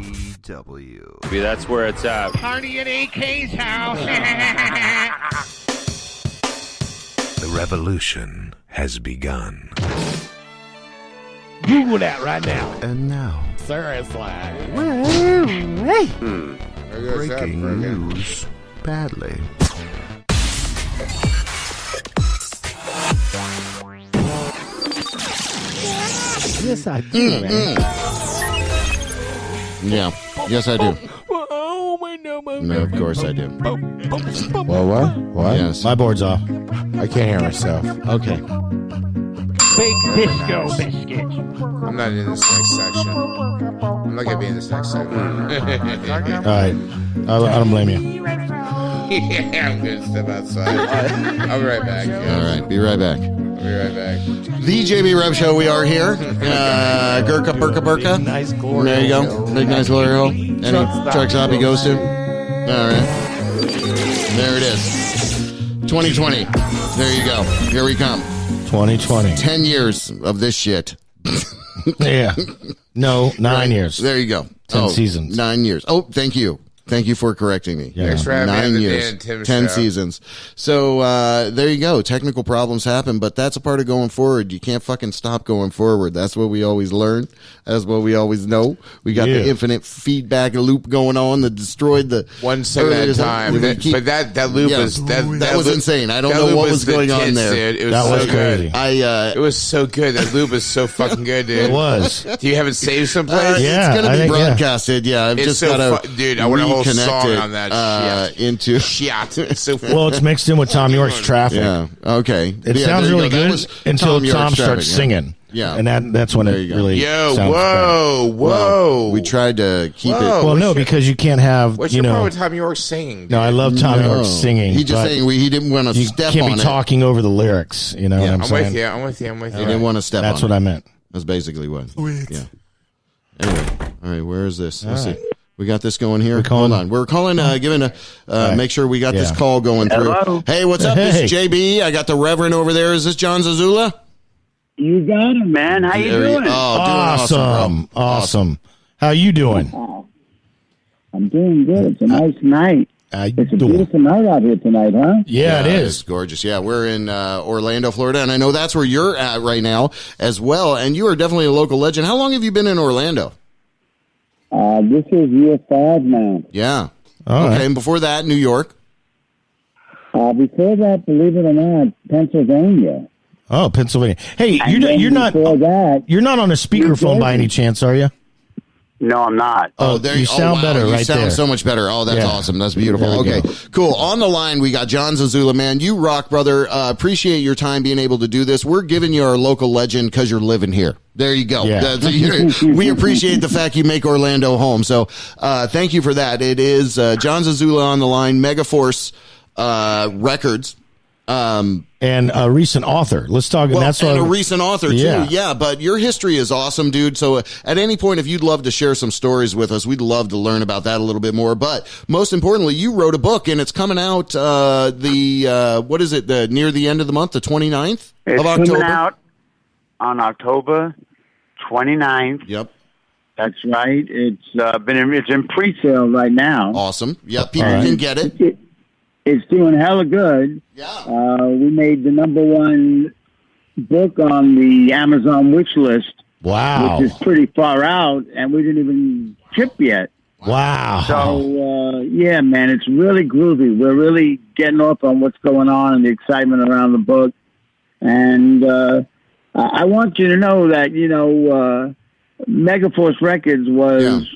Wjbw. That's where it's at. Party at AK's house. The revolution has begun. Google that right now. And now, Seriously. breaking news badly. Yes, I do, man. Yeah. Yes, I do. Oh, my no, No, of course I do. Well, what? Yes. My board's off. I can't hear myself. Okay. Big disco biscuit. I'm not in this next section. I'm not gonna be in this next section. All right. I don't blame you. Yeah, I'm gonna step outside. I'll be right back. All right. Be right back. I'll be right back. The Wjbw Show. We are here. Gurkha, Burka, Burka. Nice glory. There you go. Big, nice glory hole. Any truck stop he goes to? All right. There it is. 2020. There you go. Here we come. 2020. 10 years of this shit. Yeah. No, 9 years. There you go. 10 seasons. 9 years. Oh, thank you. Thank you for correcting me. Yeah. Thanks for having me on 9 the years, Dan and Tim 10 show. seasons. So there you go. Technical problems happen, but that's a part of going forward. You can't fucking stop going forward. That's what we always learn. That's what we always know. We got the infinite feedback loop going on that destroyed the 1 second at a time. But that loop was that was loop- insane. I don't that know loop what was the going on tits, there. Dude. It was That so was good. crazy. It was so good. That loop is so fucking good, dude. It was. Do you have it saved someplace? Yeah, it's going I to be think, broadcasted. Yeah, I've It's just so got to dude, I want a whole reconnect song it, on that shit. into Shit. It's so Well, it's mixed in with Tom York's Traffic. yeah. Okay, It Yeah, sounds there you really go. That good was until York's Tom Traffic, starts singing. Yeah. And that's when There it you go. really Yo, sounds whoa, whoa. Well, we tried to keep Whoa. it. bad. Well, no, because you can't have, What's you your problem know. with Tom York singing? No, I love Tom No. York singing. He just but saying he didn't want to you step can't on be it. talking over the lyrics. You know what I'm I'm saying? with you. I'm with you. I'm with He you. didn't want to step That's on what it. I meant. That's basically what. Yeah. Anyway, all right. Where is this? Let's see. We got this going here. Hold on. We're calling, giving a, make sure we got this call going through. Hello? Hey, what's up? This is JB. I got the Reverend over there. Is this John Zazula? You got it, man. How you doing? Awesome. Awesome. How you doing? I'm doing good. It's a nice night. How you It's a doing? beautiful night out here tonight, huh? Yeah, it It's is. gorgeous. Yeah, we're in Orlando, Florida, and I know that's where you're at right now as well. And you are definitely a local legend. How long have you been in Orlando? This is year 5 now. Yeah. All okay, right. and before that, New York. Before that, believe it or not, Pennsylvania. Oh, Pennsylvania. Hey, And then you're not before that, you're not on a speakerphone by any chance, are you? no, I'm not. Oh, there you sound wow, better you right sound there. so much better. Oh, that's Yeah. awesome. That's beautiful. There we Okay, go. cool. On the line, we got John Zazula, man. You rock, brother. Appreciate your time being able to do this. We're giving you our local legend because you're living here. There you go. Yeah. We appreciate the fact you make Orlando home. So thank you for that. It is John Zazula on the line, Megaforce Records. And a recent author. Let's talk. Well, that's and what a recent author, too. Yeah. Yeah, but your history is awesome, dude. So at any point, if you'd love to share some stories with us, we'd love to learn about that a little bit more. But most importantly, you wrote a book, and it's coming out what is it, near the end of the month, the 29th It's of October? coming out on October 29th. Yep. That's right. It's in pre-sale right now. Awesome. Yep, people right. can get it. It's doing hella good. Yeah. We made the #1 book on the Amazon wish list, Wow. which is pretty far out, and we didn't even ship yet. Wow. So, yeah, man, it's really groovy. We're really getting off on what's going on and the excitement around the book. And I want you to know that, Megaforce Records was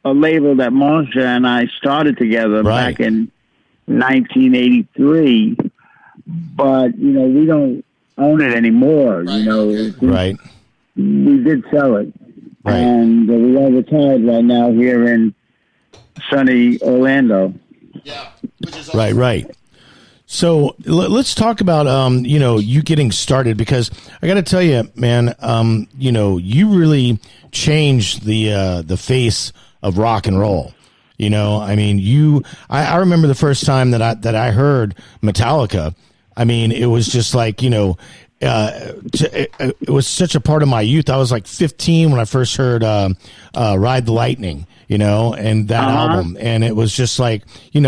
a label that Marsha and I started together back in 1983. But, we don't own it anymore. Right. We did sell it. Right. And we are retired right now here in sunny Orlando. Yeah. Which is awesome. Right. So let's talk about, you getting started, because I got to tell you, man, you really changed the face of rock and roll. I remember the first time that I heard Metallica. I mean, it was just like, it was such a part of my youth. I was like 15 when I first heard Ride the Lightning, and that album. And it was just like, it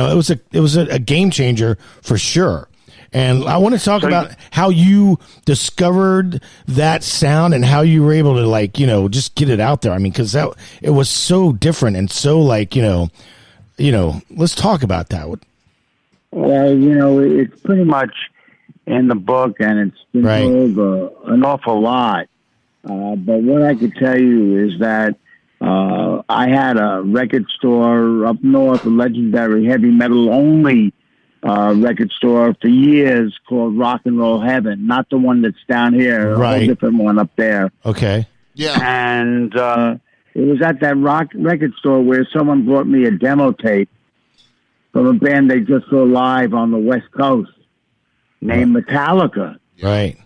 was a game changer for sure. And I want to talk about how you discovered that sound and how you were able to just get it out there. I mean, because it was so different and so let's talk about that. Well, it's pretty much in the book, and it's been told an awful lot. But what I could tell you is that I had a record store up north, a legendary heavy metal only record store for years called Rock and Roll Heaven, not the one that's down here, a whole different one up there. Okay. Yeah. And it was at that record store where someone brought me a demo tape from a band they just saw live on the West Coast named Metallica. Right.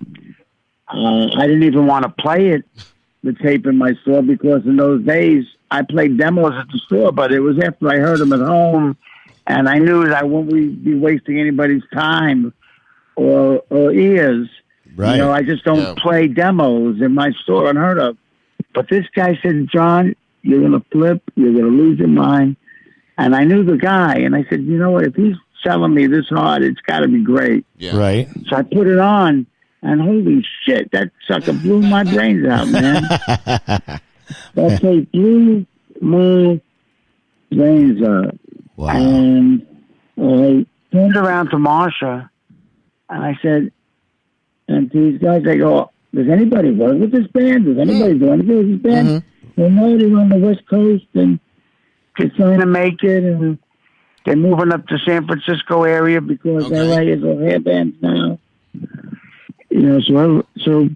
I didn't even want to play it, the tape in my store, because in those days I played demos at the store, but it was after I heard them at home, and I knew that I wouldn't be wasting anybody's time or ears. Right. I just don't play demos in my store unheard of. But this guy said, John, you're going to flip, you're going to lose your mind. And I knew the guy, and I said, you know what, if he's selling me this hard, it's got to be great. Yeah. Right. So I put it on, and holy shit, that sucker blew my brains out, man. That tape blew my brains out. Wow. And I turned around to Marsha, and I said, and to these guys, I go, does anybody work with this band? Does anybody do anything with this band? Mm-hmm. They know they're on the West Coast, and they're trying to make it, and they're moving up to San Francisco area because LA is a hair band now.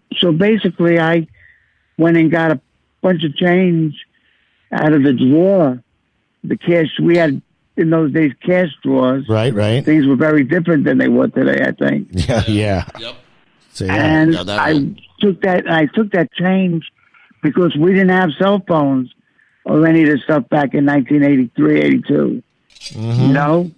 So basically I went and got a bunch of change out of the drawer. The cash we had in those days, cash drawers. Right. Things were very different than they were today, I think. Yeah. Yep. So, And I took that change because we didn't have cell phones or any of this stuff back in 1983, 82. Mm-hmm.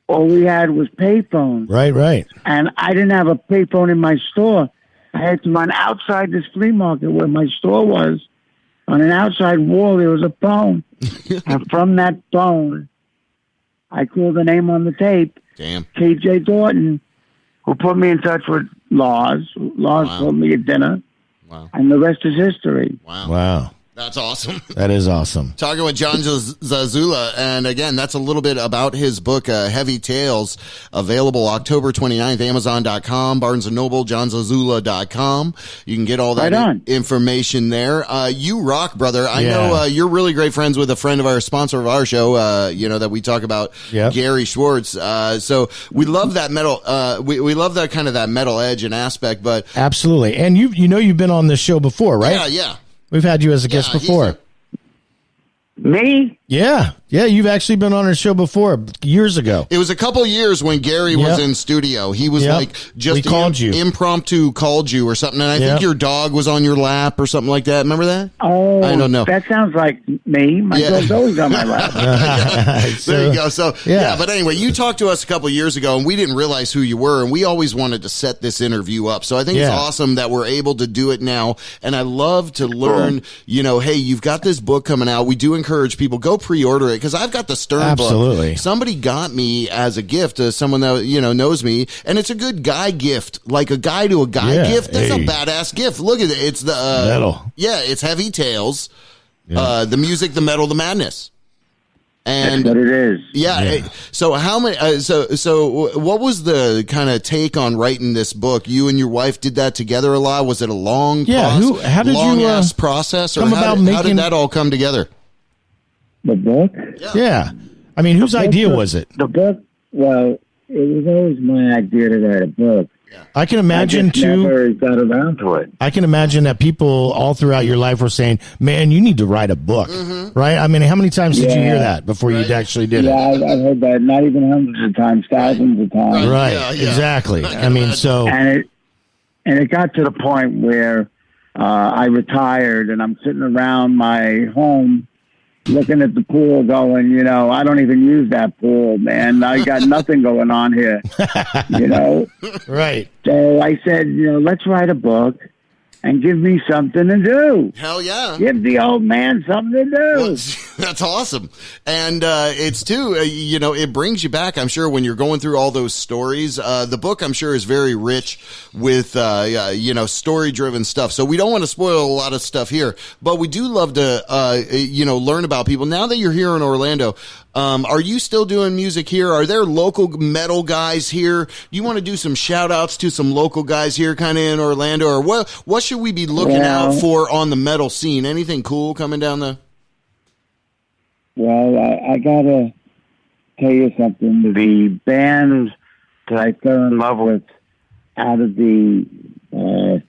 All we had was payphones. Right. And I didn't have a payphone in my store. I had to run outside this flea market where my store was. On an outside wall, there was a phone. And from that phone, I called the name on the tape. Damn. KJ Dorton, who put me in touch with Lars. Lars called me at dinner. Wow. And the rest is history. Wow. That's awesome. That is awesome. Talking with John Zazula, and again, that's a little bit about his book, Heavy Tales, available October 29th, Amazon.com, Barnes & Noble, JohnZazula.com. You can get all that information there. You rock, brother. I know you're really great friends with a friend of ours, sponsor of our show, that we talk about, Gary Schwartz. So we love that metal, we love that kind of that metal edge and aspect, but... Absolutely. And you've been on this show before, right? Yeah. We've had you as a guest before. Me? Yeah, you've actually been on our show before, years ago. It was a couple years when Gary was in studio. He was we called you. Impromptu called you or something, and I think your dog was on your lap or something like that. Remember that? Oh, I don't know. That sounds like me. My dog's always on my lap. There you go. So, but anyway, you talked to us a couple years ago, and we didn't realize who you were, and we always wanted to set this interview up. So I think it's awesome that we're able to do it now, and I love to learn, hey, you've got this book coming out. We do encourage people, go pre-order it, because I've got the Stern book. Somebody got me as a gift to someone that, knows me, and it's a good guy gift, like a guy to a guy gift. That's a badass gift. Look at it. It's the metal. Yeah, it's Heavy Tales, the music, the metal, the madness. And that's what it is. Yeah. So how many? So what was the kind of take on writing this book? You and your wife did that together a lot. Was it a long, how did long-ass process, or how did that all come together? The book? Yeah. I mean, whose idea was it? The book, well, it was always my idea to write a book. I can imagine, too. Never got around to it. I can imagine that people all throughout your life were saying, man, you need to write a book, right? I mean, how many times did you hear that before you actually did it? Yeah, I've heard that not even hundreds of times, thousands of times. Right, exactly. I mean, so... And it got to the point where I retired, and I'm sitting around my home looking at the pool going, I don't even use that pool, man. I got nothing going on here, Right. So I said, let's write a book and give me something to do. Hell yeah. Give the old man something to do. Well, that's awesome. And it's too, it brings you back, I'm sure, when you're going through all those stories. The book, I'm sure, is very rich with, story-driven stuff. So we don't want to spoil a lot of stuff here, but we do love to, learn about people. Now that you're here in Orlando, are you still doing music here? Are there local metal guys here? Do you want to do some shout-outs to some local guys here kind of in Orlando? Or what should we be looking out for on the metal scene? Anything cool coming down the... Well, I got to tell you something. The band that I fell in love with out of the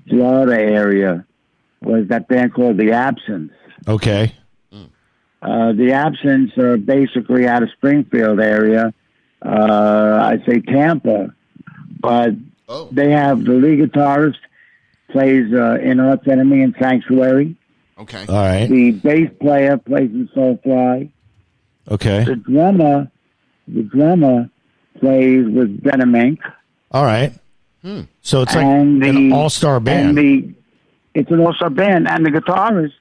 Florida area was that band called The Absence. Okay. The Absence are basically out of Springfield area. I'd say Tampa. But they have the lead guitarist plays in Arch Enemy and Sanctuary. Okay. All right. The bass player plays in Soulfly. Okay. The drummer plays with Venom Inc. All right. So it's like And an all-star band. It's an all-star band, and the guitarist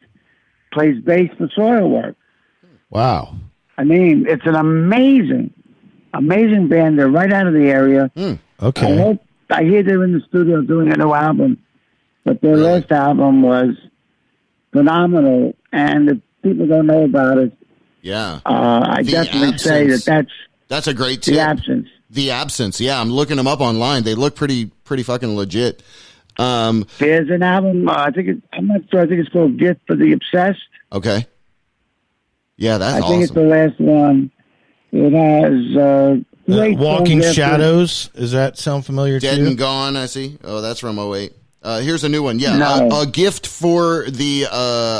plays bass for Soilwork. Wow. I mean, it's an amazing band. They're right out of the area. Okay. I hear they're in the studio doing a new album, but their last album was phenomenal, and if people don't know about it, Yeah. I The definitely say Absence. that's That's a great tip. The Absence. The Absence. Yeah, I'm looking them up online. They look pretty fucking legit. There's an album, I'm not sure, I think it's called Gift for the Obsessed. Okay. Yeah, that's I awesome. think it's the last one. It has great Walking songs after- Shadows. Does that sound familiar Dead to you? and Gone, I see. Oh, that's from '08. Here's a new one. Yeah, No. a gift for the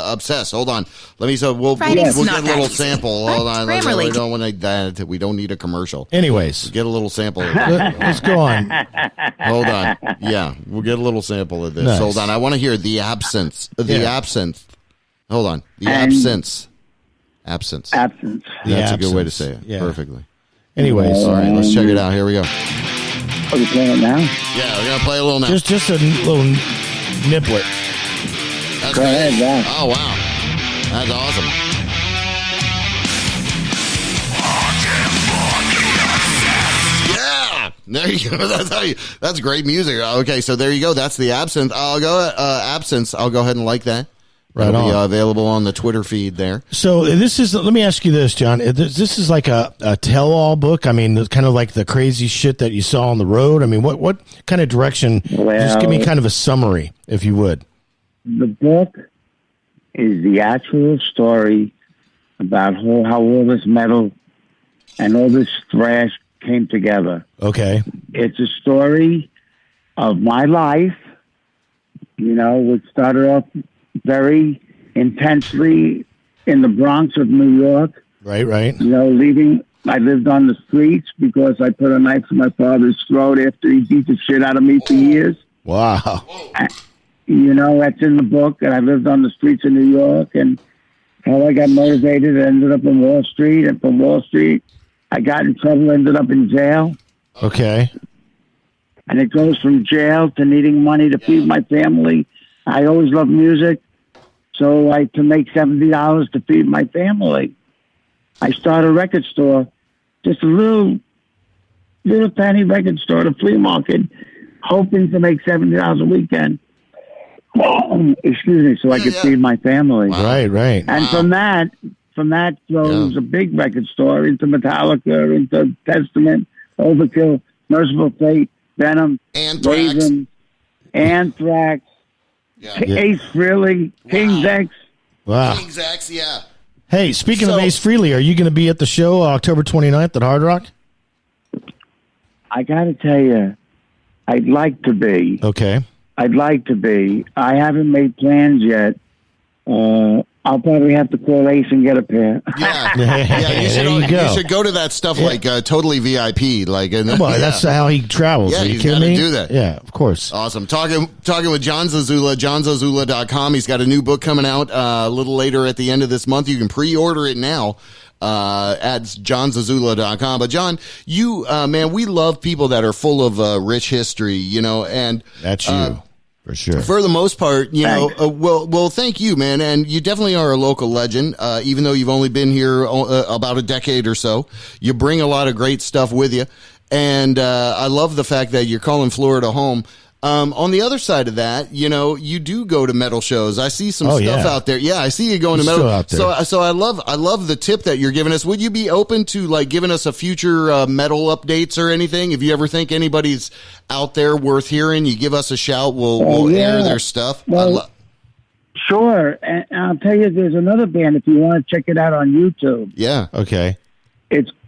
obsessed. Hold on. We'll get a little sample. Hold on. We don't want that. We don't need a commercial. Anyways, Get a little sample. let's go on. Hold on. Yeah, we'll get a little sample of this. Nice. Hold on. I want to hear the absence. The Yeah. absence.Hold on. The And- absence. Absence. Absence. That's a good way to absence. say it. Yeah. Perfectly. Anyways, All right, let's check it out. Here we go. Are we playing it now? Yeah, we're gonna play a little now. just a little nipplet. That's Go great. ahead, yeah. Oh wow, that's awesome. Yeah, there you go. That's great music. Okay, so there you go. That's the Absence. I'll go Absence. I'll go ahead and like that. Right That'll be on. available on the Twitter feed there. So this is. Let me ask you this, John. This is like a tell-all book. I mean, it's kind of like the crazy shit that you saw on the road. I mean, what kind of direction? Just give me kind of a summary, if you would. The book is the actual story about how all this metal and all this thrash came together. Okay. It's a story of my life, which started off very intensely in the Bronx of New York. Right. I lived on the streets because I put a knife in my father's throat after he beat the shit out of me for years. Wow. That's in the book, and I lived on the streets of New York, and how I got motivated, I ended up in Wall Street, and from Wall Street, I got in trouble, ended up in jail, Okay. and it goes from jail to needing money to feed my family. I always loved music, so to make $70 to feed my family, I started a record store, just a little tiny record store at a flea market, hoping to make $70 a weekend. Excuse me, so I could feed my family. Right. And from that grows a big record store into Metallica, into Testament, Overkill, Merciful Fate, Venom, Anthrax. Raven, Anthrax, Ace Frehley, King's X. Wow. King's X, yeah. Hey, speaking of So- Ace Frehley, are you going to be at the show October 29th at Hard Rock? I got to tell you, I'd like to be. Okay. I'd like to be. I haven't made plans yet, I'll probably have to call Ace and get a pair. Yeah, There you should go to that stuff like Totally VIP. Like, Well, that's how he travels. Yeah, Are you he's kidding gotta me? do that. Yeah, of course. Awesome. Talking with John Zazula, johnzazula.com. He's got a new book coming out a little later at the end of this month. You can pre-order it now at johnzazula.com. But John, you, man, we love people that are full of rich history, and That's you. For sure. for the most part, well, thank you, man. And you definitely are a local legend, even though you've only been here about a decade or so. You bring a lot of great stuff with you. And I love the fact that you're calling Florida home. On the other side of that, you do go to metal shows. I see some stuff out there. Yeah, I see you going to metal. Out there. So I love the tip that you're giving us. Would you be open to like giving us a future metal updates or anything? If you ever think anybody's out there worth hearing, you give us a shout. We'll air their stuff. Well, sure. And I'll tell you, there's another band if you want to check it out on YouTube. Yeah. Okay.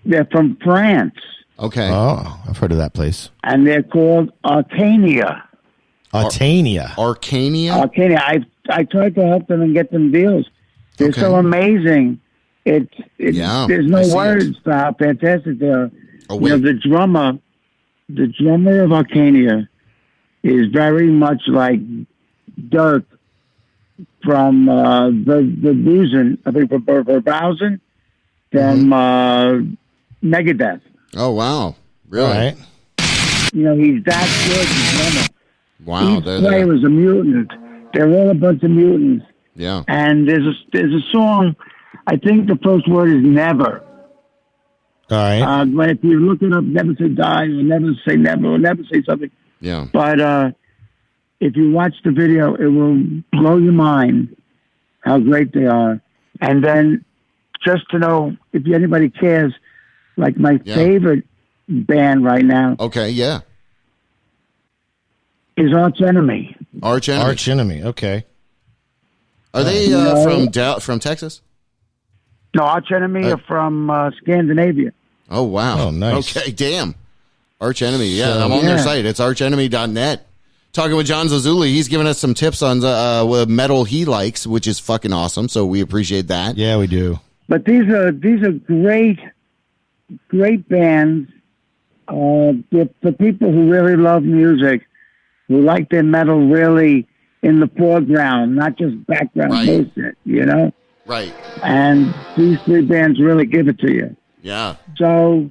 They're from France. Okay. Oh, I've heard of that place. And they're called Arcania. Artania. Arcania. I tried to help them and get them deals. They're so amazing. There's no words for how fantastic they are. Oh, wait. The drummer of Arcania is very much like Dirk from Verbusen, I think Verbusen from Megadeth. Oh, wow. Really? All right. He's that good, the drummer. Wow. Each player was a mutant. They're all a bunch of mutants. Yeah. And there's a song, I think the first word is never. All right. But if you look it up, never say die, or never say never, or never say something. Yeah. But if you watch the video, it will blow your mind how great they are. And then just to know, if anybody cares, like my favorite band right now. Okay, yeah. Is Arch Enemy. Arch Enemy. Arch Enemy. Okay. Are they from Texas? No, Arch Enemy are from Scandinavia. Oh, wow. Oh, nice. Okay, damn. Arch Enemy. Yeah, I'm on their site. It's archenemy.net. Talking with John Zazula. He's giving us some tips on what metal he likes, which is fucking awesome. So we appreciate that. Yeah, we do. But these are great bands. For people who really love music, who like their metal really in the foreground, not just background bullshit, Right. And these three bands really give it to you. Yeah. So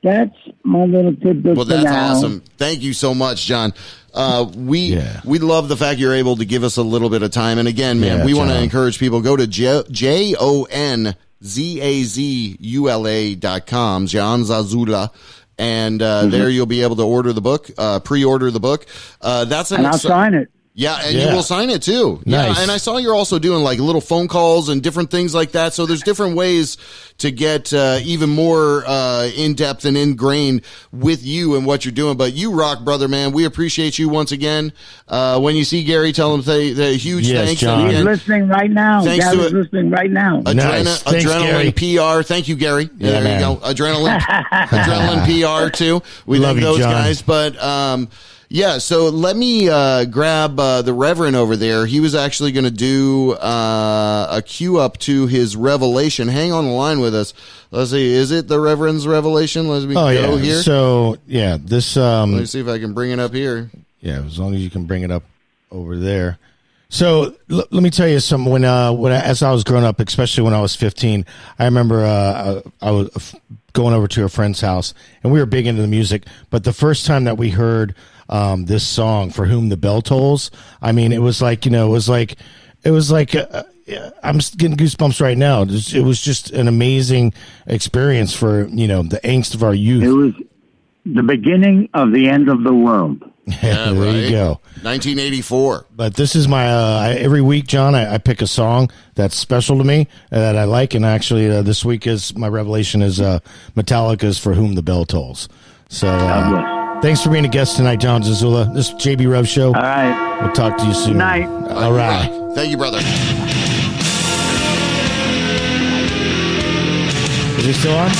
that's my little tidbit. Well, that's awesome. Thank you so much, John. We love the fact you're able to give us a little bit of time. And again, man, we want to encourage people, go to JONZAZULA.com, John Zazula. And there you'll be able to order the book, pre-order the book. And I'll sign it. Yeah, and you will sign it too. Nice. Yeah, and I saw you're also doing like little phone calls and different things like that. So there's different ways to get even more in depth and ingrained with you and what you're doing. But you rock, brother, man. We appreciate you once again. When you see Gary, tell him the huge thanks. John. He's listening right now. Gary's listening right now. Nice. Thanks, Adrenaline PR. Thank you, Gary. Yeah, there you go. Adrenaline PR too. We love love those John. guys. But yeah, so let me grab the Reverend over there. He was actually going to do a cue up to his revelation. Hang on the line with us. Let's see. Is it the Reverend's revelation? Let me go here. So, this... Let me see if I can bring it up here. Yeah, as long as you can bring it up over there. So, let me tell you something. As I was growing up, especially when I was 15, I remember I was going over to a friend's house, and we were big into the music. But the first time that we heard this song, "For Whom the Bell Tolls," I mean, it was like, I'm getting goosebumps right now. It was just an amazing experience for, the angst of our youth. It was the beginning of the end of the world. Yeah, there you go. 1984. But this is my every week, John. I pick a song that's special to me that I like, and actually, this week is my revelation is Metallica's "For Whom the Bell Tolls." So, thanks for being a guest tonight, John Zazula. This is Wjbw Show. All right. We'll talk to you soon. Good night. All right. Thank you, brother. Is he still on?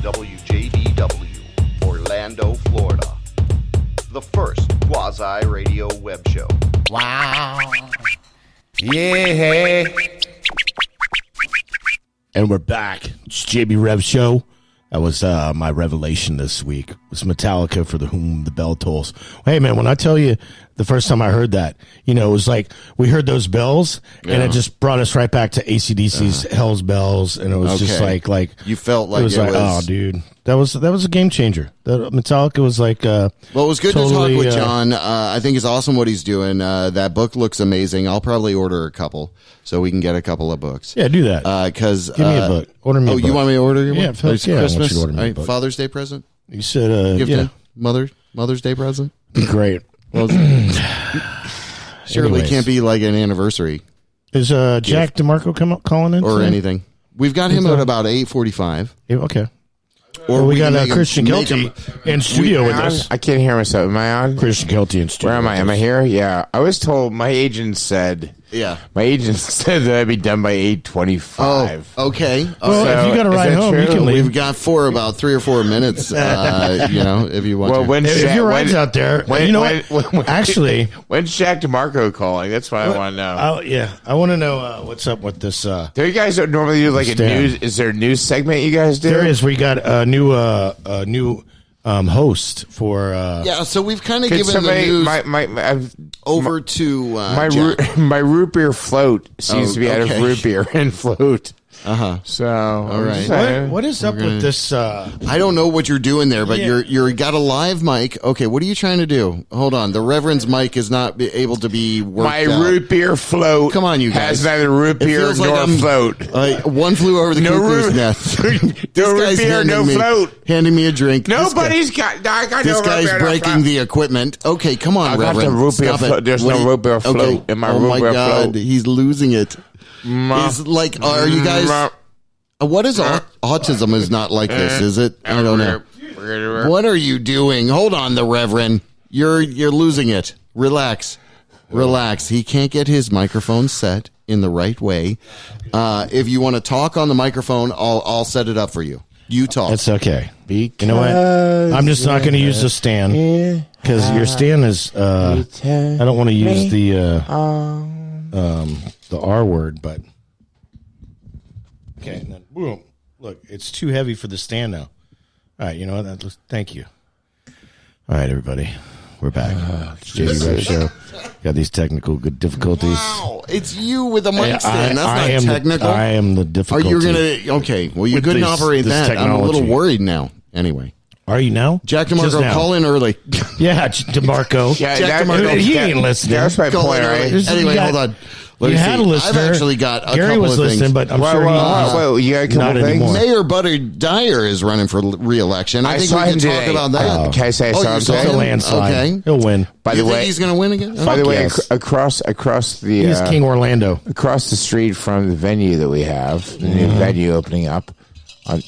WJBW, Orlando, Florida. The first quasi-radio web show. Wow. Yeah. And we're back. It's Wjbw Show. That was my revelation this week. It was Metallica, For the Whom the Bell Tolls. Hey, man, when I tell you the first time I heard that, you know, it was like we heard those bells, and it just brought us right back to AC/DC's Hell's Bells, and it was just like you felt like it was like, oh, dude, that was a game changer. Metallica was like, well, it was good totally, to talk with John. I think it's awesome what he's doing. That book looks amazing. I'll probably order a couple so we can get a couple of books. Yeah, do that. Because give me a book. Order me. Oh, a book. You want me to order you one? Yeah, It's I want you Christmas. to order me a book. Father's Day present. You said, Gift yeah, Mother's Day present. Great. Well, surely Anyways. can't be like an anniversary Is Jack DeMarco calling in or today? anything. We've got him at about 8:45. Yeah, okay. Or we got can make him- Christian make Kelty him- in studio with us. I can't hear myself. Am I on? Christian Kelty in studio. Where am I? Am I here? Yeah. I was told my agent said Yeah. that I'd be done by 8:25. Oh, okay. Well, So, if you got to is ride that home, true? you can leave. We've got for about 3 or 4 minutes, if you want Well, to. when If your ride's out there, you know what? Actually, when's Jack DeMarco calling? That's what I want to know. I want to know what's up with this. Do you guys normally do like a Stan. news? Is there a news segment you guys do? There is. We got a new host for. Yeah, so we've kind of Could given somebody, the news over to my Jack. my root beer float seems Oh, to be out of okay. root beer and float. So, All right. What is up with this? I don't know what you're doing there, but Yeah. you're got a live mic. Okay, what are you trying to do? Hold on, the Reverend's mic is not able to be worked My out. root beer float. Come on, you has guys. neither root It beer feels nor like I'm- float. One flew over the No cuckoo's root- nest. No This root guy's beer, handing no me- float. Handing me a drink. Nobody's got. I got This no root guy's beer, no breaking float. the equipment. Okay, come on, I got Reverend. the root beer Stop it. float. There's What no do you- root beer float okay. in my oh root my beer God, float. he's losing it. He's like, are you guys? What is autism? Is not like this, is it? I don't know. What are you doing? Hold on, the Reverend. You're losing it. Relax. He can't get his microphone set in the right way. If you want to talk on the microphone, I'll set it up for you. You talk. That's okay. You know what? I'm just not going to use the stand because your stand is. I don't want to use the R word, but okay. And then, boom! Look, it's too heavy for the stand now. All right, you know what? Thank you. All right, everybody, we're back. Wjbw Show. Got these technical good difficulties. Wow, it's you with a mic stand. That's I not am technical. I am the Are difficulty. you gonna? Okay, well, you with couldn't this operate that. I'm a little technology. worried now. Anyway, Are you now? Jack Just DeMarco, now. call in early. Yeah, DeMarco. Yeah, Jack that- DeMarco. He ain't listening. That's my Call point, in right? early. Anyway, You got- hold on. Let You me had see. a listener. I've actually got a Gary couple was of listening, things. but I'm Well, sure well, you got a couple not things? anymore. Mayor Butter Dyer is running for re-election. I I think saw we can him talk today. about that. Can I say Oh, you something? saw It's a him? landslide. Okay. He'll win. By You the think way, he's going to win again? by the way, yes. across the He's King Orlando. across the street from the venue that we have, the new venue opening up on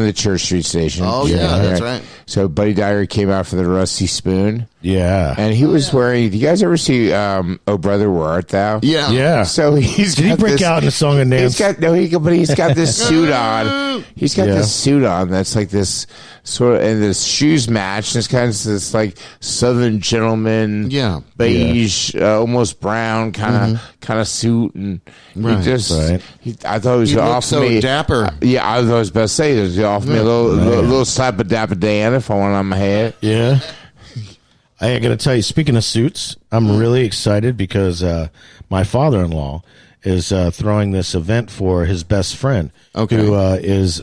the Church Street station. Oh, yeah, that's right. So Buddy Dyer came out for the Rusty Spoon, Yeah. and he was wearing. Do you guys ever see "Oh Brother, Where Art Thou"? Yeah. Yeah. So he's Did he got break this- out in a song and dance? But he's got this suit on. He's got Yeah. this suit on that's like this sort of, and this shoes match. This kind of this like Southern gentleman, Yeah. beige, almost brown kind of suit, and Right. he just. Right. I thought he was He off looked so me. dapper. Yeah, I was about to say he was off me a little slap of Dapper Dan if I want on my head. Yeah. I got to tell you, speaking of suits, I'm really excited because my father-in-law is throwing this event for his best friend. Okay. Who is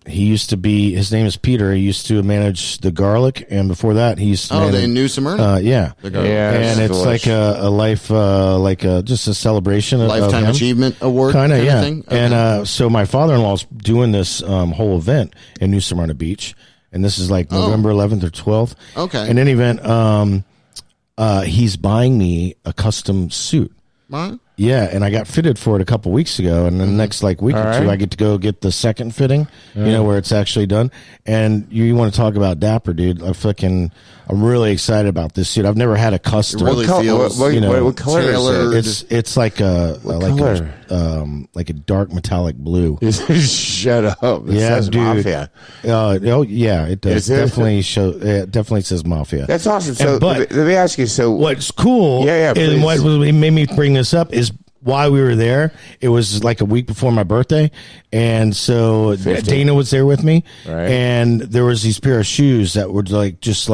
he used to be, his name is Peter. He used to manage the Garlic, and before that, he used to manage, in New Smyrna? yeah. Yeah, And it's like a life, just a celebration of Lifetime him. Achievement Award Kind of, kind yeah. of thing? Okay. And so my father-in-law's doing this whole event in New Smyrna Beach, and this is like November 11th or 12th. Okay. In any event, he's buying me a custom suit. Huh? Yeah, and I got fitted for it a couple weeks ago, and then the next like week or two, I get to go get the second fitting. You know, where it's actually done. And you want to talk about dapper, dude? I'm really excited about this suit. I've never had a custom. Really feels, what color is it? It's like a like a dark metallic blue. Shut up! It says dude. Mafia. Oh yeah, it does. Is it? It definitely says Mafia. That's awesome. So but let me ask you. So what's cool? Yeah, and please. what made me bring this up is while we were there, it was like a week before my birthday, and so 50. Dana was there with me, Right. and there was these pair of shoes that were just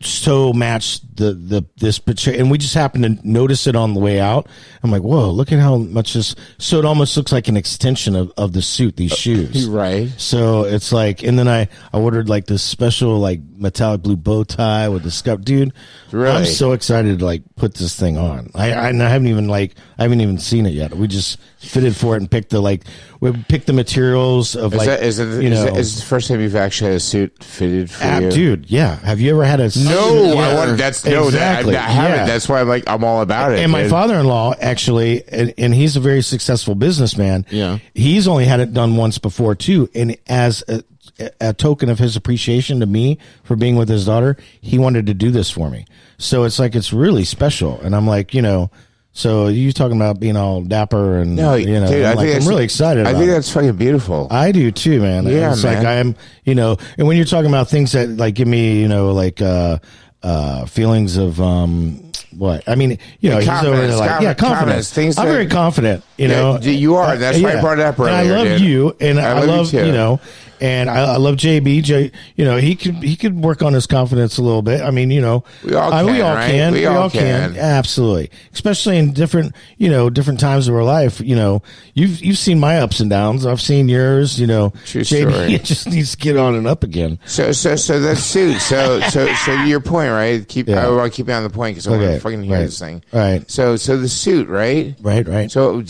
so matched this picture, and we just happened to notice it on the way out. I'm like, whoa, look at how much this. So it almost looks like an extension of the suit. These shoes, right? So it's like, and then I ordered like this special like metallic blue bow tie with the scuff, dude. Really? I'm so excited to like put this thing on. I haven't even seen it yet. We just fitted for it and picked the materials of Is it the first time you've actually had a suit fitted for you? Dude, yeah. Have you ever had a No, Yeah. I want that's no. Exactly. That, I haven't. Yeah. That's why I'm all about it. And my dude. father-in-law actually, and he's a very successful businessman. Yeah. He's only had it done once before too. And as a token of his appreciation to me for being with his daughter, he wanted to do this for me. So it's like, it's really special. And I'm like, so you talking about being all dapper and, No, dude, I'm really excited about I think it. that's fucking beautiful. I do too, man. Yeah, it's man. like I'm, and when you're talking about things that like give me, feelings of what I mean, he's over there like confidence. Things I'm very confident, you are. That's why I brought it up earlier. And I love dude. you, and I love you too. And I love JB. He could work on his confidence a little bit. I mean, we all can. We all can. Absolutely, especially in different times of our life. You've seen my ups and downs. I've seen yours. True JB story. just needs to get on and up again. So that suit. So to your point, right? I want to keep you on the point because I want to fucking hear this thing. Right. So the suit, right? Right. So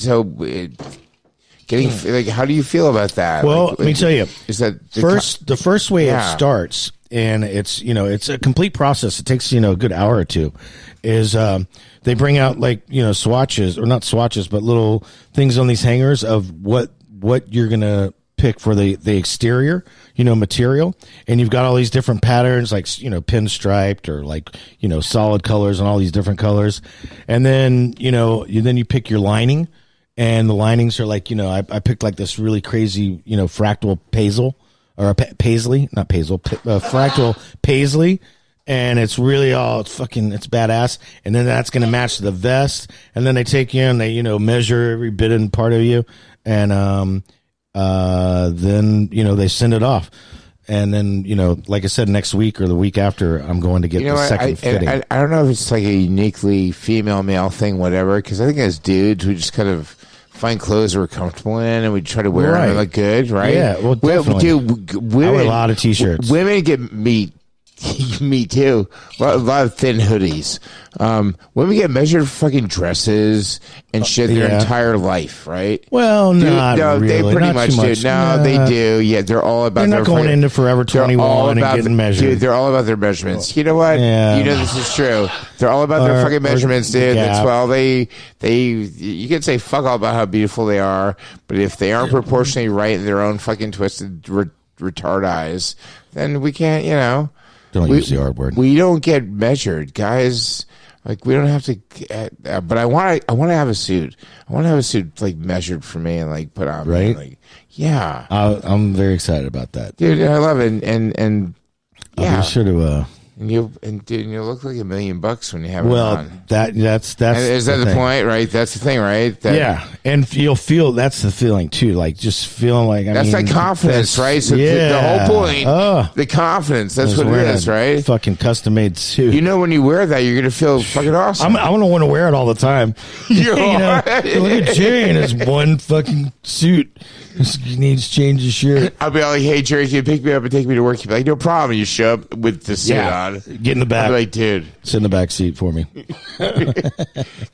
getting like, how do you feel about that? Well, let me tell you. Is that the first way it starts, and it's it's a complete process. It takes a good hour or two. Is they bring out swatches, or not swatches, but little things on these hangers of what you're gonna pick for the exterior material, and you've got all these different patterns like pinstriped or solid colors and all these different colors, and then you pick your lining. And the linings are I picked like this really crazy, fractal paisley, or paisley, not paisley, fractal paisley. And it's really it's badass. And then that's going to match the vest. And then they take you and they, measure every bit and part of you. And, then, they send it off. And then, like I said, next week or the week after, I'm going to get the second fitting. I don't know if it's like a uniquely female-male thing, whatever, because I think as dudes, we just kind of find clothes that we're comfortable in, and we try to wear them and look good, right? Yeah, well, definitely. I wear a lot of T-shirts. Women get me too. A lot of thin hoodies. Women get measured for fucking dresses and shit their entire life, right? Well, not really. They pretty not much too do. much. No, they do. Yeah, they're all about. They're not going into Forever 21 and getting measured. Dude, they're all about their measurements. You know what? Yeah. This is true. They're all about their fucking measurements, dude. That's well, they. You can say fuck all about how beautiful they are, but if they aren't proportionally right in their own fucking twisted retard eyes, then we can't. Don't use the R word. We don't get measured, guys. Like, we don't have to. But I want to have a suit. I want to have a suit measured for me and put on. Right. Yeah. I'm very excited about that, dude. I love it. And yeah. I'll be sure to. And you look like $1 million when you have it on. Well, that's is that the point, right? That's the thing, right? Yeah, and you'll feel that's the feeling too, just feeling like that's like confidence, right? So the whole point, the confidence. That's what it is, right? Fucking custom made suit. When you wear that, you're gonna feel fucking awesome. I'm gonna want to wear it all the time. Look at Jerry in his one fucking suit. He needs to change his shirt. I'll be like, hey, Jerry, can you pick me up and take me to work? You'll be like, no problem. You show up with the suit on. Get in the back. I'll be like, dude. Sit in the back seat for me.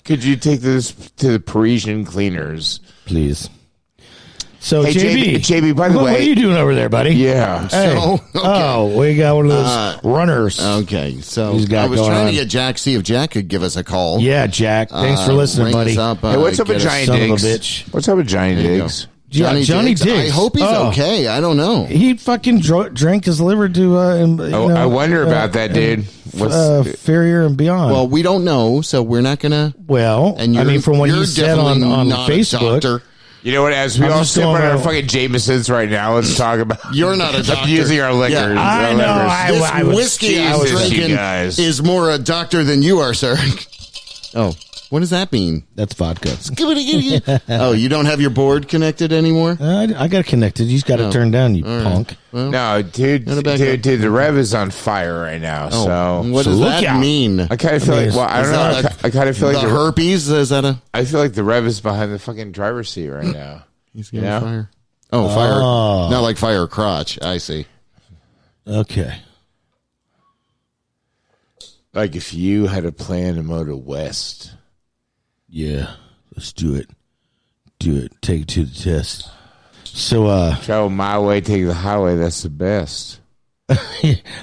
Could you take this to the Parisian cleaners? Please. So Hey, JB, by the what way, are you doing over there, buddy? Yeah. Hey. So, okay. Oh, we got one of those runners. Okay, so He's got I was going trying on. to get Jack, see if Jack could give us a call. Yeah, Jack. Thanks for listening, ring buddy. us up, Hey, what's up with get us- Johnny son of a Diggs? bitch. What's up with Johnny There you go. Diggs? Johnny Diggs. I hope he's Oh. okay. I don't know. He fucking drank his liver to, I wonder about that, dude. Farrier and beyond. Well, we don't know, so we're not gonna. Well, And I mean, from what you're you said definitely on not a Facebook, doctor. You know what? As we I'm all just sip on going our over- fucking Jamesons right now, let's talk about You're not a doctor. abusing our liquors. Yeah. I our know, livers. I This was- whiskey I was Jesus, you drinking guys. is more a doctor than you are, sir. Oh, what does that mean? that's vodka. Oh, you don't have your board connected anymore? I got it connected. You just got to turn down, you punk. No, dude, Turn it back up. dude, the Rev is on fire right now. So What does look that out. mean? I kind of feel like, well, I Is don't know. that I kind of feel like the herpes? Is that a? I feel like the Rev is behind the fucking driver's seat right now. He's getting Yeah. fire. Oh, fire! Not like fire crotch. I see. Okay. Like if you had a plan to mow to West. Yeah, let's do it. Do it. Take it to the test. So, Travel my way, take the highway. That's the best.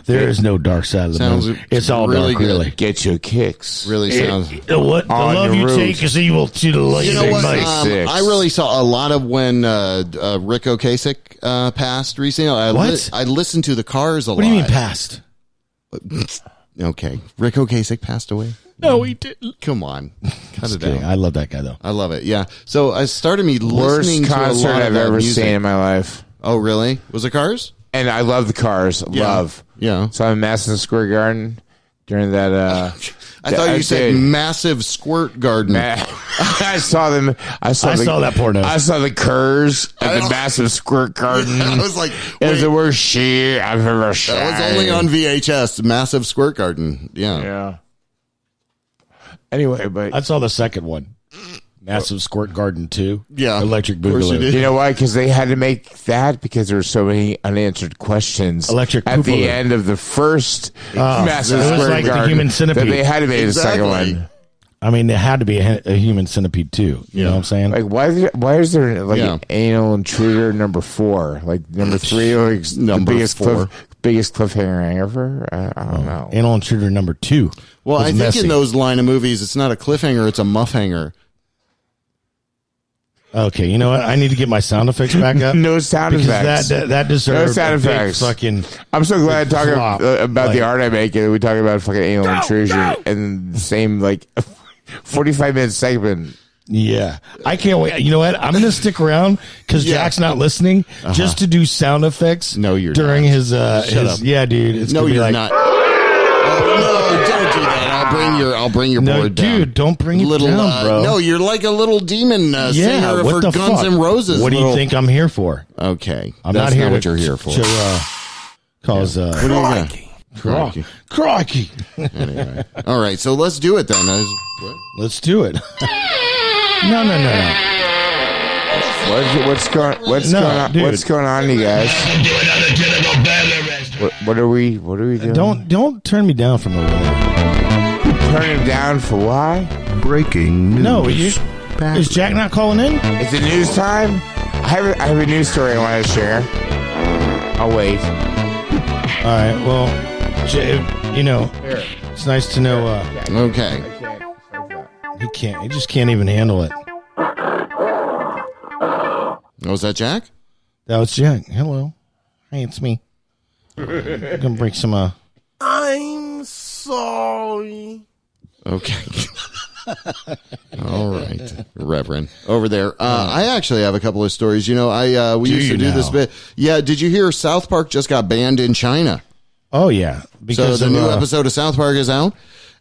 there is no dark side of the Sounds moon. It's all really dark, good. really. Get your kicks. Really sounds. What the On love the you road. take is evil to the lady. You know what? Six, six. I really saw a lot of when Rick Ocasek passed recently. What? I listened to the Cars a lot. What do you mean past? Okay, Rick Ocasek passed away. No, he didn't. Come on, cut it Kidding. down. I love that guy though. I love it. Yeah. So I started me Worst listening to a concert lot of I've that ever music. seen in my life. Oh, really? Was it Cars? And I love the Cars. Yeah. Love. Yeah. So I'm in Madison Square Garden during that. I thought you said did. massive squirt garden. I saw them. I saw that porno. I saw the Curs at the massive squirt garden. I was like, It was wait, the worst shit I've ever seen. that was only on VHS. Massive squirt garden. Yeah. Yeah. Anyway, but I saw the second one. Massive Squirt Garden 2. Yeah. Electric Of course you Boogaloo. did. you know why? Because they had to make that because there were so many unanswered questions Electric at the Boogaloo. end of the first Massive it was Squirt like the Garden. Human Centipede. That they had to make the second Exactly. one. I mean, it had to be a human centipede too. You know what I'm saying? Like why is there like Yeah. an anal intruder number 4? Like number 3 like Number the biggest 4. biggest cliffhanger ever? I don't know. Anal intruder number 2. Well, was I think messy. in those line of movies, it's not a cliffhanger; it's a muff hanger. Okay, you know what? I need to get my sound effects back up. No sound because effects. that deserves sound a big effects. fucking. I'm so glad talking flop. about the Like- art I make, and we talk about fucking anal intrusion and the same like 45-minute segment. Yeah, I can't wait. You know what? I'm gonna stick around because Yeah. Jack's not listening, just to do sound effects. No, you're during not. his Shut up. Yeah, dude. It's No, gonna be you're like, not. Oh, no, don't do that. I'll bring your No, board down. dude, don't bring it little, down, bro. No, you're like a little demon Yeah, singer what for the Guns fuck? N' Roses. What do you little- think I'm here for? Okay, I'm that's not here what to, you're here for. To cause What do you got? Crikey. Crikey. Anyway, all right. So let's do it then. Let's do it. No. What's going on? dude. What's going on, you guys? What are we doing? Don't turn me down from over there. turn him down for why? Breaking news. No, Badly. is Jack not calling in? Is it news time? I have a news story I want to share. I'll wait. All right. Well, you know, it's nice to know Okay. he just can't even handle it. Oh, is that Jack? That was Jack. Hello. Hey, it's me. I'm gonna bring some. I'm sorry. Okay. All right, Reverend over there. I actually have a couple of stories. You know, we used to do this bit. Yeah. Did you hear South Park just got banned in China? Oh yeah, So because the of, new episode of South Park is out,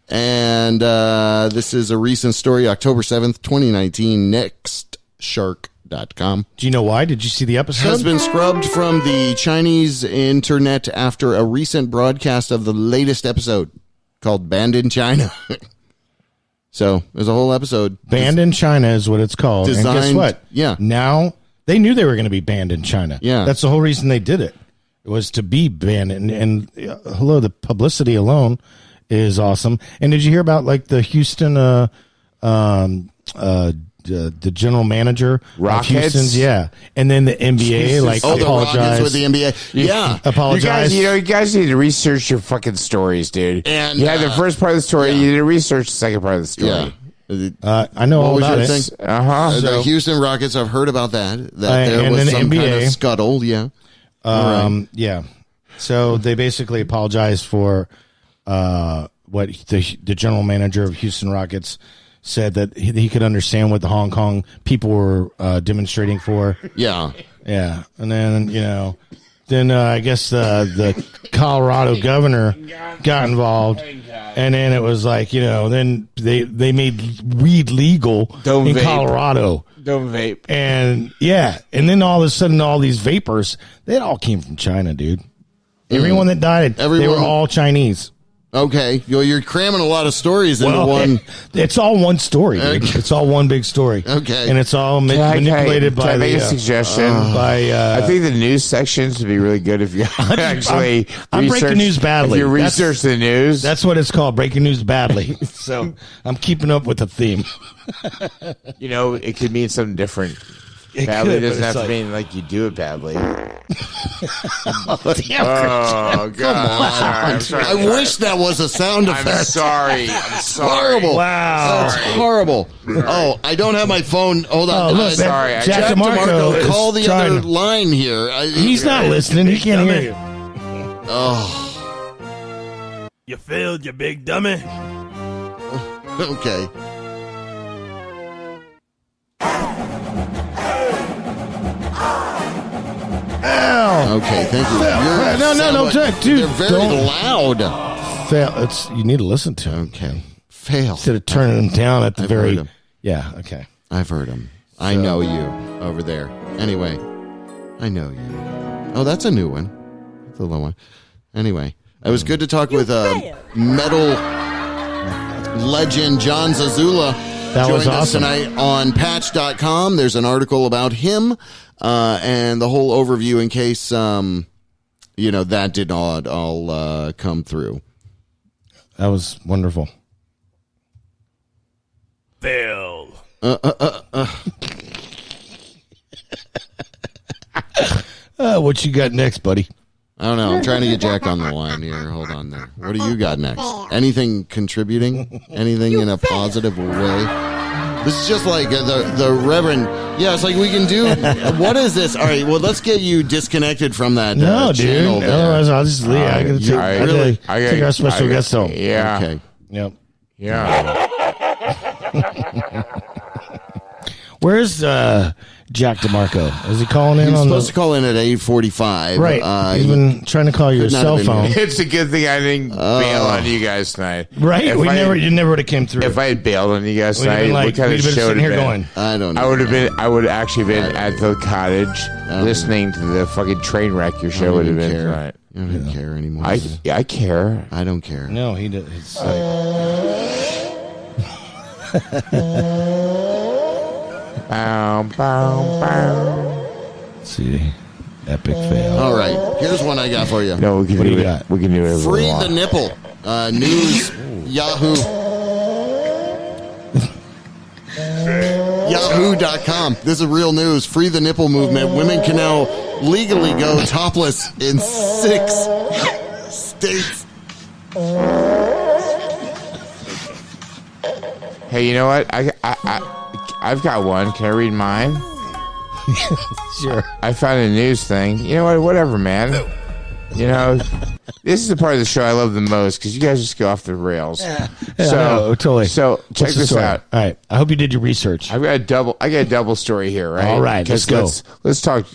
and this is a recent story, October 7th, 2019. NextShark.com Do you know why? Did you see the episode? has been scrubbed from the Chinese internet after a recent broadcast of the latest episode called "Banned in China." So there's a whole episode Banned in China is what it's called. And guess Designed- what? yeah. Now they knew they were going to be banned in China. Yeah. That's the whole reason they did it. It was to be banned. And hello, the publicity alone is awesome. And did you hear about like the Houston the general manager Rockets? of Houston's, and then the NBA like the apologized Rockets with the NBA. Yeah. apologized. You guys need to research your fucking stories, dude. And, you had the first part of the story. You need to research the second part of the story. Yeah. I know all What was about your it. thing? Uh-huh. The Houston Rockets, I've heard about that. That there and was then some NBA. kind of scuttle, yeah. Yeah. So they basically apologized for what the general manager of Houston Rockets said, that he could understand what the Hong Kong people were demonstrating for. Yeah. Yeah. And then, then I guess the Colorado governor got involved. And then it was like, then they made weed legal Don't in vape. Colorado. Don't vape. And and then all of a sudden, all these vapors, they all came from China, dude. Everyone that died, they were Everyone- all Chinese. Okay. You're cramming a lot of stories into one. It's all one story, dude. Okay. It's all one big story. Okay. And it's all manipulated Can by I make the, a suggestion? by I think the news sections would be really good if you actually I'm breaking research- news badly. If you That's- research the news. That's what it's called, breaking news badly. So I'm keeping up with the theme. it could mean something different. It Badly could, doesn't but have it's to mean like you do it badly. Damn, Oh, God. I'm sorry. I wish that was a sound I'm effect. sorry. I'm sorry. Horrible. Wow. That's horrible. Oh, I don't have my phone. Hold on. Oh, look, sorry. Jack Jack DeMarco DeMarco, is call the trying other to- line here. He's not listening. He can't hear you. Oh, You failed, you big dummy. okay. Okay, thank you. No, dude, They're very don't. loud. Fail. You need to listen to him. Okay. Fail. Instead of turning them down at the I've very. heard him. Yeah, okay. I've heard him. I know you over there. Anyway, I know you. Oh, that's a new one. That's a low one. Anyway, it was good to talk with metal legend John Zazula. That was Joined us awesome. tonight on patch.com. There's an article about him and the whole overview in case, that did not all come through. That was wonderful. Fail. What you got next, buddy? I don't know. I'm trying to get Jack on the line here. Hold on there. What do you got next? Anything contributing? Anything in a positive way? This is just like the Reverend. Yeah, it's like we can do. What is this? All right. Well, let's get you disconnected from that. No, dude. channel there. Otherwise, I'll just leave. I gotta take our special guest home. Yeah. Okay. Yep. Yeah. Where's Jack DeMarco? Is he calling in He was on supposed the? to call in at 8:45. Right. He's been trying to call your could not cell have been phone. It's a good thing I didn't bail on you guys tonight. Right. If You never would have came through. If I had bailed on you guys We'd have tonight, been like, what kind we'd of have been show would sitting have here been? going. I don't know. I would have actually been at the cottage listening to the fucking train wreck your show would have been care. tonight. I don't even care anymore. I care. I don't care. No, he did. It's like, Bow, bow, bow. let's see, epic fail. All right. Here's one I got for you. No, we can What do do you it. got? We can do it. Free the nipple. News. Yahoo. Yahoo.com. This is real news. Free the nipple movement. Women can now legally go topless in 6 states. Hey, you know what? I've got one. Can I read mine? Sure. I found a news thing. You know what? Whatever, man. This is the part of the show I love the most because you guys just go off the rails. Totally. So check What's the this story? out. All right. I hope you did your research. I got a double story here, right? All right, let's go. Let's talk.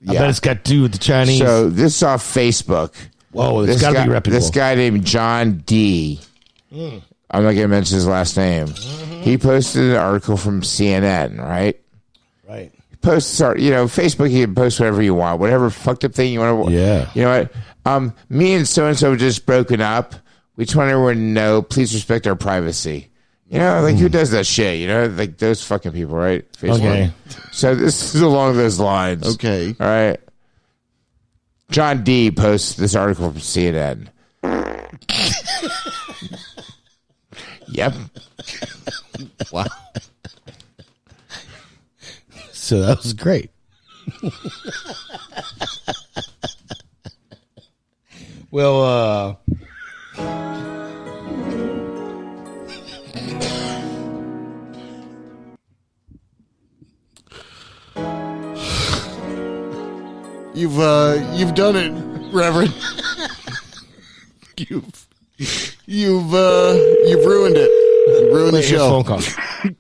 I bet it's got to do with the Chinese. So this is off Facebook. Whoa, it's got to be reputable. This guy named John D. I'm not going to mention his last name. He posted an article from CNN, right? Right. Posts are, Facebook, you can post whatever you want, whatever fucked up thing you want to. Yeah. You know what? Me and so and so just broken up. We just want everyone to know. Please respect our privacy. Who does that shit? Like those fucking people, right? Facebook. Okay. So this is along those lines. Okay. All right. John D. posts this article from CNN. Yep. Wow. So that was great. Well, you've done it, Reverend. You've ruined it. You ruined the show. Phone call.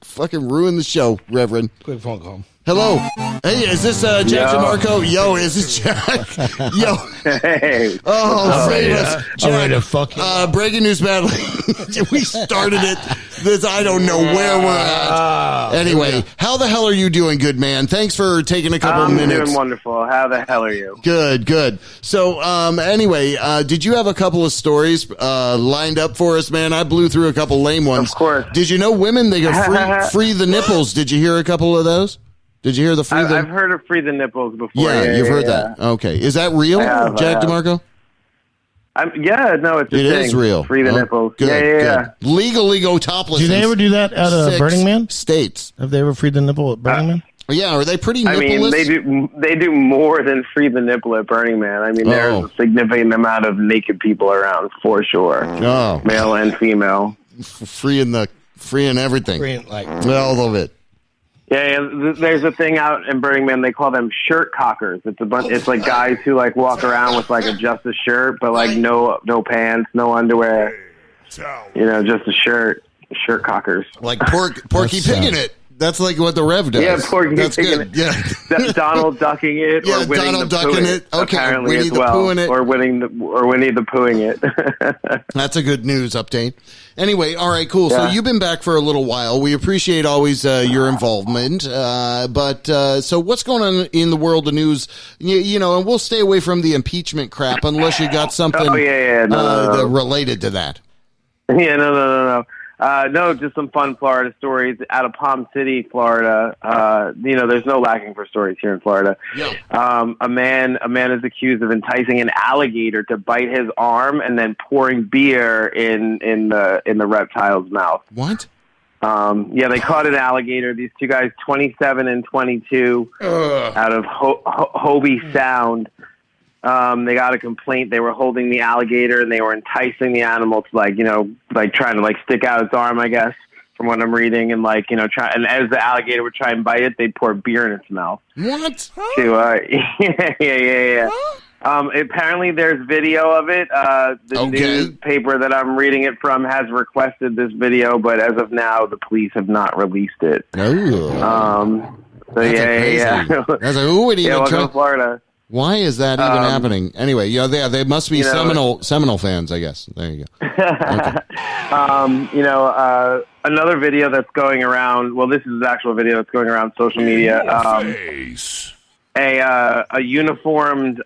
Fucking ruined the show, Reverend. Quick phone call. Hello. Hey, is this Jack DeMarco? Yo, is this Jack? Yo. Hey. Oh, save us. I'm ready to fuck you. Breaking news badly. We started it. I don't know where we're at. Anyway, how the hell are you doing, good man? Thanks for taking a couple minutes. I'm doing wonderful. How the hell are you? Good. So, anyway, did you have a couple of stories lined up for us, man? I blew through a couple lame ones. Of course. Did you know women, they go free the nipples? Did you hear a couple of those? Did you hear the free the... I've heard of free the nipples before. Yeah, you've heard that. Okay. Is that real, Jack DeMarco? No, it's a thing. It is real. Free the nipples. Good, Yeah. Legally go topless. Do they ever do that at Burning Man? States. Have they ever freed the nipple at Burning Man? Yeah, are they pretty I mean, nippleless? they do more than free the nipple at Burning Man. I mean, there's a significant amount of naked people around for sure. Oh. Male and female. Freeing everything. Freeing, all of it. Yeah, there's a thing out in Burning Man. They call them shirt cockers. It's a bunch. It's like guys who like walk around with like just a shirt, but like no pants, no underwear. You know, just a shirt cockers. Like Porky Piggin' it. That's like what the Rev does. Yeah, Porky That's Piggin' good. Yeah. Donald ducking it. Yeah, or winning Donald the ducking pooing it. Okay, apparently Winnie as the well, Poohing it. or Winnie the Poohing it. That's a good news update. Anyway, all right, cool. So Yeah. you've been back for a little while. We appreciate always your involvement. But so what's going on in the world of news? You know, and we'll stay away from the impeachment crap unless you got something No. related to that. Yeah, no. No, just some fun Florida stories out of Palm City, Florida. There's no lacking for stories here in Florida. Yeah. A man is accused of enticing an alligator to bite his arm and then pouring beer in the reptile's mouth. What? They caught an alligator. These two guys, 27 and 22, out of Hobie Sound. They got a complaint. They were holding the alligator and they were enticing the animal to trying to stick out its arm, I guess, from what I'm reading. And and as the alligator would try and bite it, they'd pour beer in its mouth. What? Yeah. Apparently there's video of it. The newspaper that I'm reading it from has requested this video, but as of now, the police have not released it. Oh. That's who would even welcome to Florida. Why is that even happening? Anyway, they must be Seminole fans, I guess. There you go. Okay. Another video that's going around. Well, this is the actual video that's going around social media. A uniformed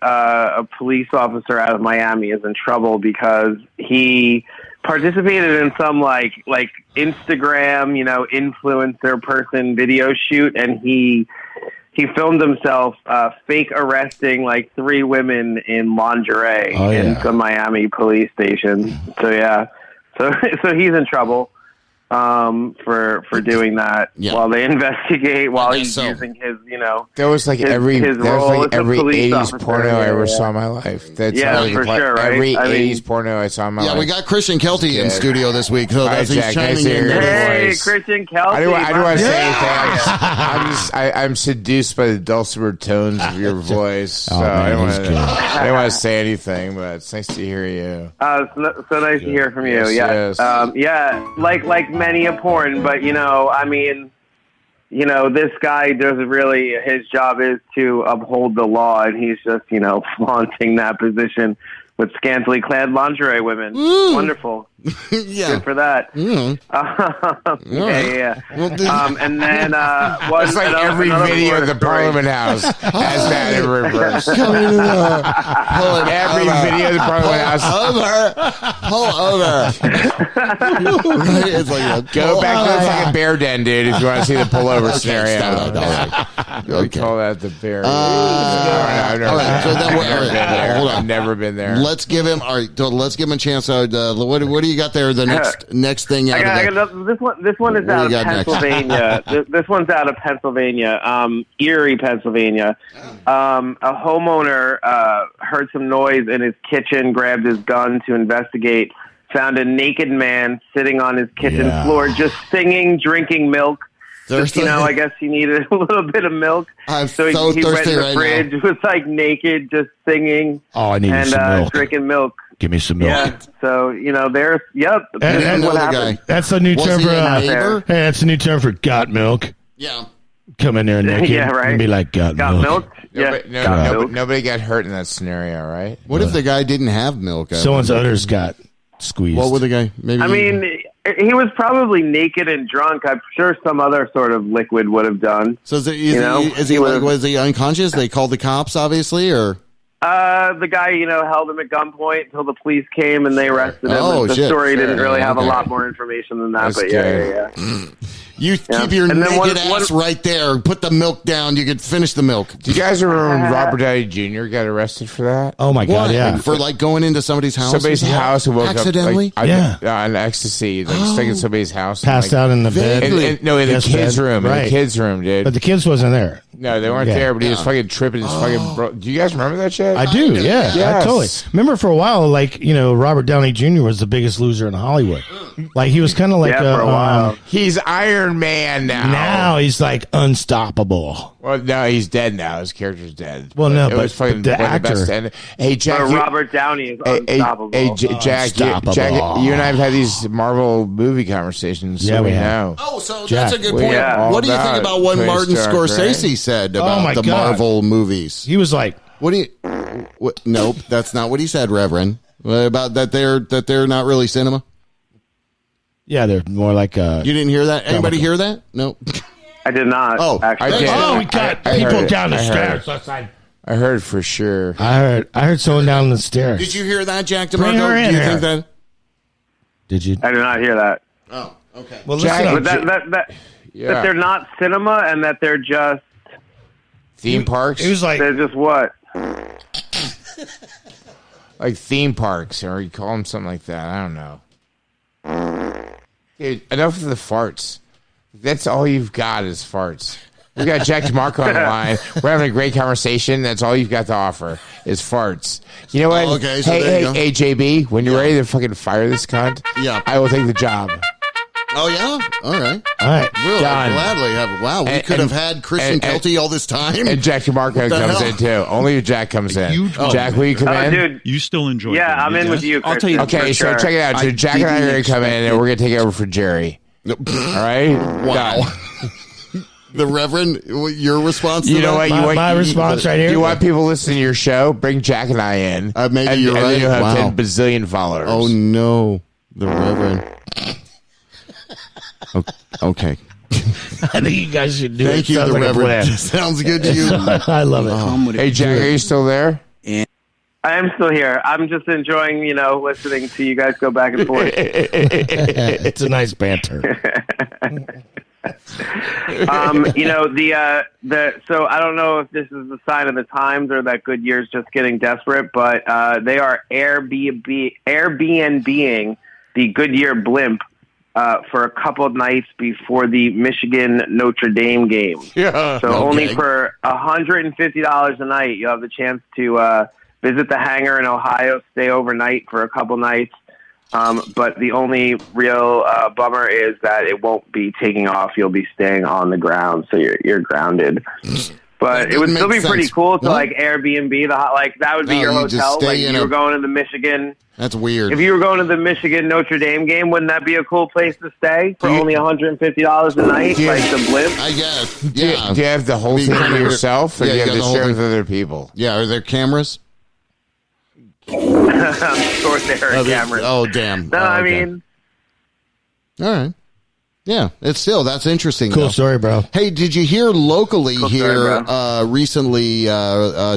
police officer out of Miami is in trouble because he participated in some like Instagram, influencer person video shoot, and he filmed himself fake arresting like 3 women in lingerie in some Miami police station. So he's in trouble for doing that while they investigate, while he's using his That was like every 80s porno I ever saw in my life. That's for sure, right? Every 80s porno I saw in my life. Yeah, we got Christian Kelty in studio this week, so that's he's chiming in. Hey, Christian Kelty. I don't want to say anything. I'm seduced by the dulcimer tones of your voice. So I don't want to say anything, but it's nice to hear you. So nice to hear from you. Yes. Like many a porn, but this guy doesn't really, his job is to uphold the law, and he's just, flaunting that position with scantily clad lingerie women. Wonderful. Yeah. Good for that. Yeah. Well, and then it's like every video of the Parliament House has that in reverse. Every video of the Parliament House. Pull over. It's like go back to the fucking bear den, dude, if you want to see the pullover scenario. We call that the bear. Hold on. I've never been there. Let's give him a chance. What do do you got there? The next thing out I of that. got this one is What do out you of got next? Pennsylvania. This one's out of Pennsylvania, Erie, Pennsylvania. A homeowner heard some noise in his kitchen, grabbed his gun to investigate, found a naked man sitting on his kitchen floor, just singing, drinking milk. Just, I guess he needed a little bit of milk. I'm so he thirsty went in the right fridge, now. was like naked, just singing. Oh, I need and some milk. drinking milk. Give me some milk. Yeah. So there's this is what happened. That's a new term for neighbor? Hey, that's a new term for got milk. Yeah. Come in there naked. Yeah, right. And be like, got milk. Yeah. Nobody got hurt in that scenario, right? What if the guy didn't have milk? Someone's udders got squeezed. What would the guy? Maybe. I mean, he was probably naked and drunk. I'm sure some other sort of liquid would have done. So was he unconscious? They called the cops, obviously, or the guy, held him at gunpoint until the police came and they arrested him. Oh, the shit. story didn't really have a Okay. lot more information than that, That's but yeah. you keep your And then naked one- ass right there. Put the milk down. You could finish the milk. Do you guys remember when Robert Downey Jr. got arrested for that? Oh my God! What? Yeah. For like going into somebody's house. Somebody's house and woke accidentally. up Yeah. on ecstasy, stuck in somebody's house, Passed out in the bed. In the Yes, kids' bed. room. In Right. the kids' room, dude. But the kids wasn't there. No, they weren't Yeah. there. But he was fucking tripping. His fucking do you guys remember that shit? I do. Yeah. Yes. I totally remember. For a while, like Robert Downey Jr. was the biggest loser in Hollywood. Like he was kind of like for a while. He's Iron Man now. now he's like unstoppable. Well, no, he's dead now. His character's dead. Well, no, it was but fucking the one of actor- best end. Hey, Jack. But you- Robert Downey is Hey, unstoppable. Jack, Unstoppable. Jack, you and I have had these Marvel movie conversations. So Yeah, we we have. know. Oh, so Jack, that's a good we point. are What do you all think about what about Martin Tony Stark, Scorsese right? said Oh, about my the God. Marvel movies? He was like, What do you? Nope, that's not what he said, Reverend. About that they're not really cinema. yeah, they're more like You didn't hear that? Anybody hear that? No. I did not. Oh, actually. I did. Oh, we got I people heard. down the I heard. stairs. I heard for sure. I heard someone down the stairs. Did you hear that, Jack Bring her DeMarco? in Do you here. think that? Did you? I did not hear that. Oh, okay. Well, Jack- listen But up. that Yeah. they're not cinema and that they're just Theme parks? He was like, they're just what? Like theme parks, or you call them something like that. I don't know. Dude, enough of the farts. That's all you've got is farts. We got Jack DeMarco on the line. We're having a great conversation. That's all you've got to offer is farts. You know what? Oh, okay, so hey, there you go. hey, JB, when you're ready to fucking fire this cunt, Yeah. I will take the job. Oh yeah. All right. all right, Really, John. gladly have. Wow, we And- could have and- had Christian and- Kelty all this time. And Jack DeMarco the comes hell? in too. Only if Jack comes in. huge Jack, will you come Oh, in? dude. You still enjoy Yeah, doing I'm it, in with yes? you. I'll tell you. Christian. Okay, For so sure. check it out. So I Jack and I are didn't going to come in, expect and we're going to take over for Jerry. All right? Wow. Done. The Reverend, your response to You know that? what? My- You want, my you- response right here? You want people listening to your show? Bring Jack and I in. Maybe and, you're and right. then you'll have Wow. 10 bazillion followers. Oh no, the Reverend. Okay. I think you guys should do it. Thank you, Sounds the like a Reverend. plan. Sounds good to you. I love it. Hey, Jack, are you still there? I am still here. I'm just enjoying, listening to you guys go back and forth. It's a nice banter. So I don't know if this is the sign of the times or that Goodyear's just getting desperate, but they are Airbnb-ing the Goodyear blimp for a couple of nights before the Michigan Notre Dame game. Yeah. So only for $150 a night, you'll have the chance to visit the hangar in Ohio, stay overnight for a couple nights. But the only real bummer is that it won't be taking off. You'll be staying on the ground, so you're grounded. But That it would doesn't still be make pretty sense. cool to What? like Airbnb that would be No, your you just hotel. stay Like in you a- were going to the Michigan. That's weird. If you were going to the Michigan Notre Dame game, wouldn't that be a cool place to stay for only $150 a night? Do you- Like the blimp. I guess. Do you, Yeah. do you have the whole Be thing kinda to weird. yourself, or Yeah, do you you got have the to whole share thing. with other people? Yeah. Are there cameras? I'm sure there are cameras. Oh, damn. No, Oh, I okay. mean, All right. Yeah, that's interesting. Cool though. story, bro. Hey, did you hear locally Cool here story, recently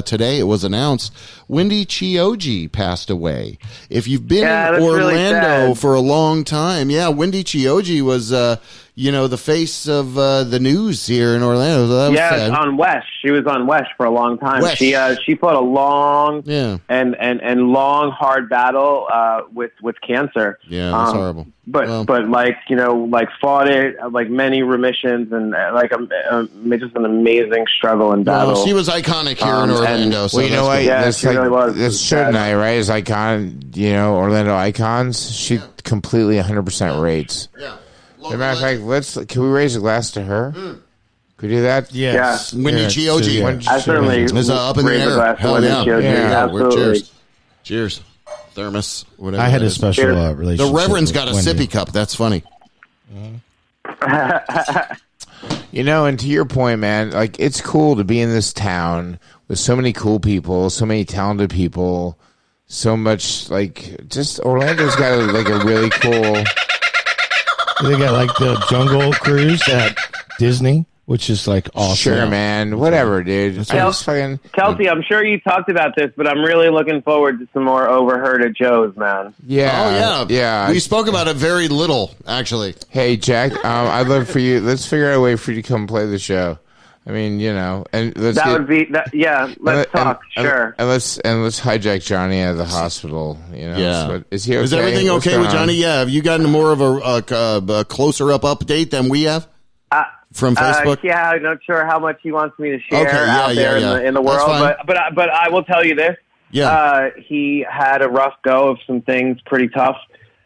today it was announced Wendy Chioji passed away. If you've been Yeah, in that's really Orlando sad. for a long time, Wendy Chioji was, the face of the news here in Orlando. So that was sad. On West. She was on West for a long time. West. She fought a long and long hard battle with cancer. Yeah, that's horrible. But fought it like many remissions and just an amazing struggle and battle. Well, she was iconic here in Orlando. So Well, you know what? Yeah, That's she really was. That's show night, right? Is icon, Orlando Icons. She completely 100% rates. Yeah. As a matter of fact, can we raise a glass to her? Can we do that? Yes. Wendy Chioji. I certainly Is up in the raise a air. glass to Hell Wendy yeah. Chioji. Yeah, Absolutely. cheers. Thermos. Whatever. I had that a is. special relationship. The Reverend's with got a Wendy. sippy cup. That's funny. And to your point, man, like it's cool to be in this town with so many cool people, so many talented people, so much just Orlando's got a really cool. They got like the Jungle Cruise at Disney, which is like awesome. Sure, man. Whatever, dude. I just fucking Kelsey, I'm sure you talked about this, but I'm really looking forward to some more Overheard at Joe's, man. yeah. Yeah. We spoke about it very little, actually. Hey, Jack. I'd love for you. Let's figure out a way for you to come play the show. I mean, and let's That get, would be let's talk. Sure. And let's hijack Johnny out of the hospital. Yeah. So is he okay? Is everything What's okay going with on? Johnny? Yeah. Have you gotten more of a closer up update than we have from Facebook? Yeah, I'm not sure how much he wants me to share Okay, out there in the That's world, fine. but I will tell you this. Yeah. He had a rough go of some things, pretty tough,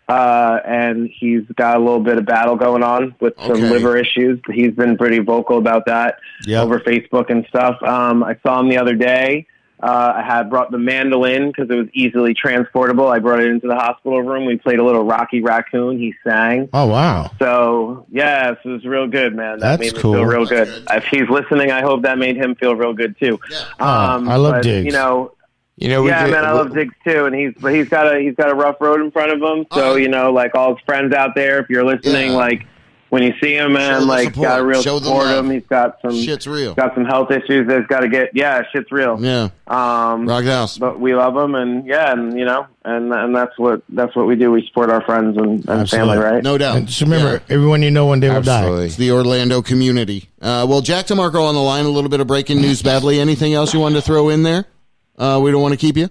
and he's got a little bit of battle going on with some liver issues. He's been pretty vocal about that over Facebook and stuff. I saw him the other day. I had brought the mandolin because it was easily transportable. I brought it into the hospital room. We played a little Rocky Raccoon. He sang. Oh, wow. So, yeah, it was real good, man. That That's made me cool. feel real good. If he's listening, I hope that made him feel real good, too. I love Diggs. Man, I love Diggs, too. And he's got a rough road in front of him. So, all his friends out there, if you're listening, when you see him, man, got to real support him. He's got some shit's real. Got some health issues that's got to get. Yeah, shit's real. Yeah. Rock house. But we love him, and that's what we do. We support our friends and family, right? No doubt. And just remember, everyone you know one day will die. It's the Orlando community. Well, Jack DeMarco on the line. A little bit of breaking news, badly. Anything else you wanted to throw in there? We don't want to keep you.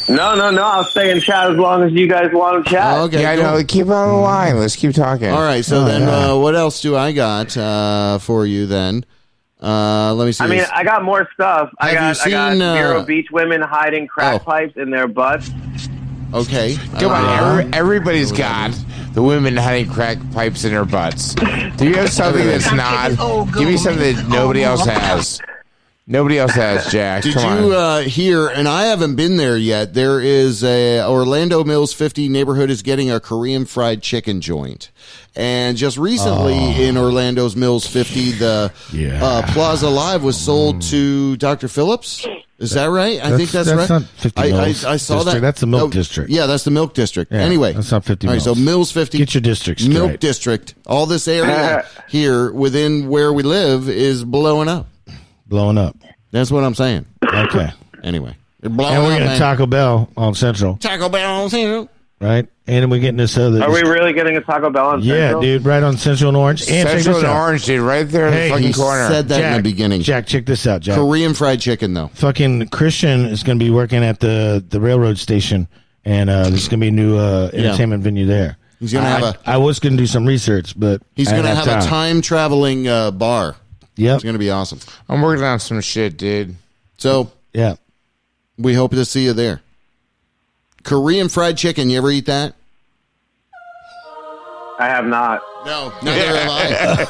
No. I'll stay in chat as long as you guys want to chat. Okay. Yeah, I know. Keep on the line. Let's keep talking. All right. So what else do I got for you then? Let me see. I mean, I got more stuff. I got Vero Beach women hiding crack pipes in their butts. Okay. Come on, everybody's got the women hiding crack pipes in their butts. Do you have something that's not? Give me something that nobody else has. Nobody else has, Jack. Did Come you on. hear, and I haven't been there yet, there is a Orlando Mills 50 neighborhood is getting a Korean fried chicken joint. And just recently in Orlando's Mills 50, the Plaza Live was sold to Dr. Phillips. Is that right? I think that's right. Not 50 Mills I saw district. that. That's the Milk District. Yeah, that's the Milk District. Yeah, anyway. that's not 50 All right, Mills. so Mills 50. Get your districts Milk straight. District. All this area here within where we live is blowing up. Blowing up. That's what I'm saying. Okay. Anyway. They're blowing And we're up, getting man. Taco Bell on Central, Taco Bell on Central. right? And then we're getting this other. Are we really getting a Taco Bell on Yeah, Central? dude, right on Central and Orange. And check Central this and out. Orange, dude, right there in Hey, the fucking He corner. said that in the beginning. Jack, check this out, Jack. Korean fried chicken, though. Fucking Christian is going to be working at the railroad station, and there's going to be a new entertainment venue there. He's going to have I was going to do some research, but He's I going to didn't have a time traveling bar. Yep. It's going to be awesome. I'm working on some shit, dude. So Yeah. we hope to see you there. Korean fried chicken. You ever eat that? I have not. No, neither have